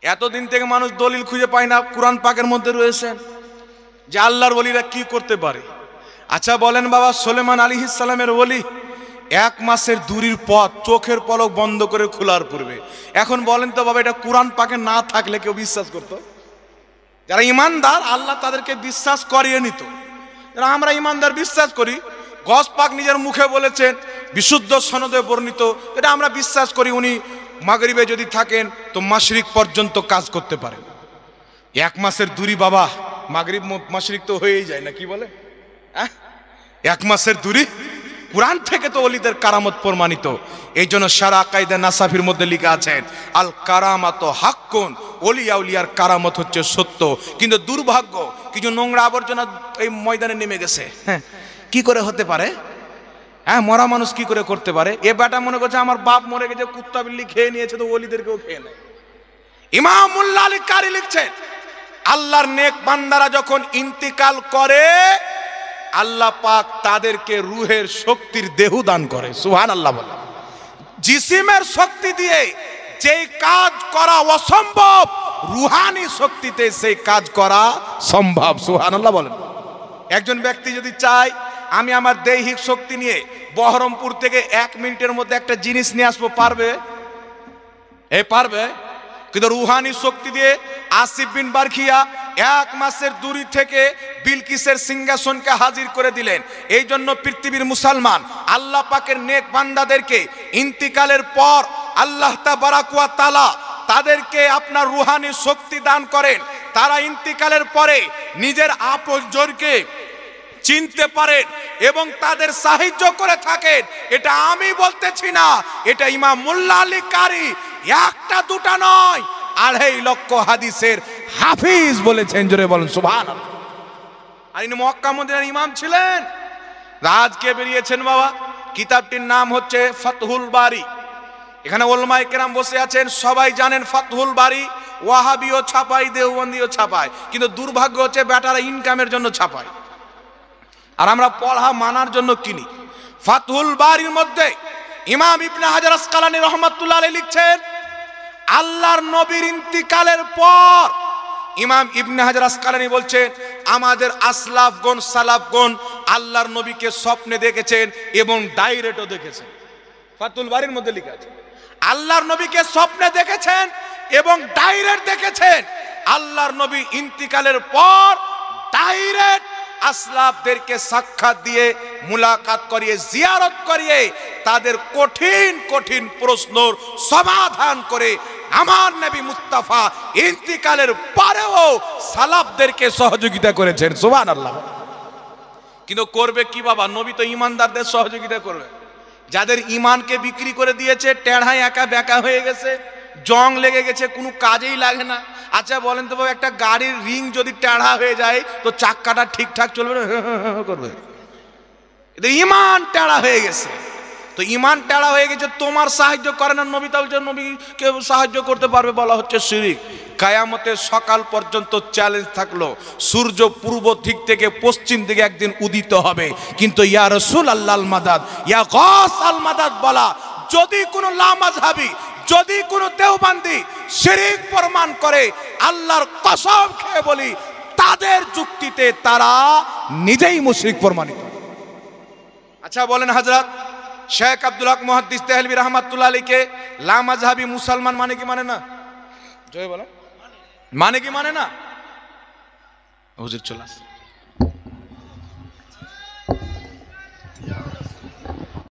[SPEAKER 1] এতদিন থেকে মানুষ দলিল খুঁজে পায় না, কুরআন পাকের মধ্যে রয়েছে যে আল্লাহর ওলিরা কি করতে পারে। আচ্ছা বলেন বাবা, সুলেমান আলাইহিস সালামের ওলি 1 মাসের দূরির পথ চোখের পলক বন্ধ করে খোলার পূর্বে। এখন বলেন তো বাবা, এটা কুরআন পাকে না থাকলে কেউ বিশ্বাস করত? যারা ইমানদার আল্লাহ তাদেরকে বিশ্বাস করিয়ে নিত। যারা আমরা ইমানদার বিশ্বাস করি, গস পাক নিজের মুখে বলেছেন, বিশুদ্ধ সনদে বর্ণিত, এটা আমরা বিশ্বাস করি উনি মাগরিবে যদি থাকেন তো মাশরিক পর্যন্ত কাজ করতে পারে। 1 মাসের দূরি বাবা, মাগরিব মাশরিক তো হয়েই যায় না, কি বলে? 1 মাসের দূরি কুরআন থেকে তো ওলিদের কারামত প্রমাণিত। এই জন্য সারা কায়দা নাসাফির মধ্যে লেখা আছেন, আল কারামাত হাক্কুন, ওলিয়া উলিয়ার কারামত হচ্ছে সত্য। কিন্তু দুর্ভাগ্য, কিছু নোংরা আবর্জনা এই ময়দানে নেমে গেছে। হ্যাঁ, কি করে হতে পারে? হ্যাঁ, মরা মানুষ কি করে করতে পারে? এ বেটা মনে করছে আমার বাপ মরে গেছে, কুত্তা বিল্লি খেয়ে নিয়েছে, তো ওলিদেরকেও খেয়ে নেয়। ইমাম মুল্লা আলী কারি লিখছেন, আল্লাহর নেক বান্দারা যখন ইন্তিকাল করে, আল্লাহ পাক তাদেরকে রুহের শক্তির দেহ দান করে। সুবহানাল্লাহ বলে। জিসিমের শক্তি দিয়ে যেই কাজ করা অসম্ভব, রুহানি শক্তিতে সেই কাজ করা সম্ভব। সুবহানাল্লাহ বলেন। একজন ব্যক্তি যদি চায় আমি আমার দৈহিক শক্তি নিয়ে বহরমপুর থেকে 1 মিনিটের মধ্যে একটা জিনিস নিয়ে আসবো, পারবে? পারবে। কিন্তু রুহানি শক্তি দিয়ে আসিফ বিন বারখিয়া 1 মাসের দূরি থেকে বিলকিসের সিংহাসনকে হাজির করে দিলেন। এই জন্য পৃথিবীর মুসলমান আল্লাহ পাকের নেক বান্দাদেরকে ইন্তিকালের পর আল্লাহ তাবারাক ওয়া তাআলা তাদেরকে আপনার রুহানি শক্তি দান করেন। তারা ইন্তিকালের পরে নিজের আপনজনকে চিনতে পারেন এবং তাদের সাহায্য করে থাকেন, এটা আমি বলতেছি না, এটা ইমাম মোল্লা আলী কারি একটা দুটা নয় 2.5 লক্ষ হাদিসের হাফিজ বলেছেন। জোরে বলেন সুবহানাল্লাহ। আর ইনি মক্কা মদিনার ইমাম ছিলেন। আজকে বেরিয়েছেন বাবা, কিতাবটির নাম হচ্ছে ফাতহুল বারি। এখানে উলামায়ে কেরাম বসে আছেন, সবাই জানেন ফাতহুল বারি ওয়াহাবিও ছাপায়, দেওবন্দিও ছাপায়, কিন্তু দুর্ভাগ্য হচ্ছে বেটারা ইনকামের জন্য ছাপায় আর আমরা পড়া মানার জন্য কিনি। ফাতহুল বারির মধ্যে ইমাম ইবনে হাজার আসকালানী রাহমাতুল্লাহ আলাইহি লিখছেন, আল্লাহর নবীর ইন্তিকালের পর ইমাম ইবনে হাজার আসকালানী বলছেন, আমাদের আসলাফগণ সালাফগণ আল্লাহর নবীকে স্বপ্নে দেখেছেন এবং ডাইরেক্টও দেখেছেন। ফাতহুল বারির মধ্যে লেখা আছে আল্লাহর নবীকে স্বপ্নে দেখেছেন এবং ডাইরেক্ট দেখেছেন। আল্লাহর নবী ইন্তিকালের পর ডাইরেক্ট আসলাফদেরকে সাক্ষাৎ দিয়ে, মুলাকাত করিয়ে, জিয়ারত করিয়ে তাদের কঠিন কঠিন প্রশ্নের সমাধান করে আমার নবী মুস্তাফা ইন্তিকালের পরেও সালাফদেরকে সহযোগিতা করেছেন। সুবহানাল্লাহ। কিন্তু করবে কি বাবা, নবী তো ইমানদারদের সহযোগিতা করবে। যাদের ইমানকে বিক্রি করে দিয়েছে, টেढ़ায় একা বেঁকা হয়ে গেছে, জং লেগে গেছে, কোনো কাজেই লাগে না। আচ্ছা বলেন তো বাবা, একটা গাড়ির রিং যদি টেढ़া হয়ে যায় তো চাক্কাটা ঠিকঠাক চলবে না? করবে। ইমান টেढ़া হয়ে গেছে, তো ইমান টেढ़া হয়ে গেছে, তোমার সাহায্য করে না নবী, তাহলে নবীকে সাহায্য করতে পারবে বলা হচ্ছে শিরিক। কিয়ামতের সকাল পর্যন্ত চ্যালেঞ্জ থাকলো, সূর্য পূর্ব দিক থেকে পশ্চিম দিকে একদিন উদিত হবে, কিন্তু ইয়া রাসূল আল্লাহল মাদাদ, ইয়া গাস আল মাদাদ বলা যদি কোনো লামাযহাবী, যদি কোনো দেওবন্দি শিরিক প্রমাণ করে, আল্লাহর কসম খেয়ে বলি তাদের যুক্তিতে তারা নিজেই মুশরিক প্রমাণিত। আচ্ছা বলেন, হযরত শেখ আব্দুল হক মুহাদ্দিস দেহলভী রাহমাতুল্লাহ আলাইহিকে লামাযহাবী মুসলমান মানে কি মানে না? জয় বলেন, মানে কি মানে না? হুজুর চলে আসে।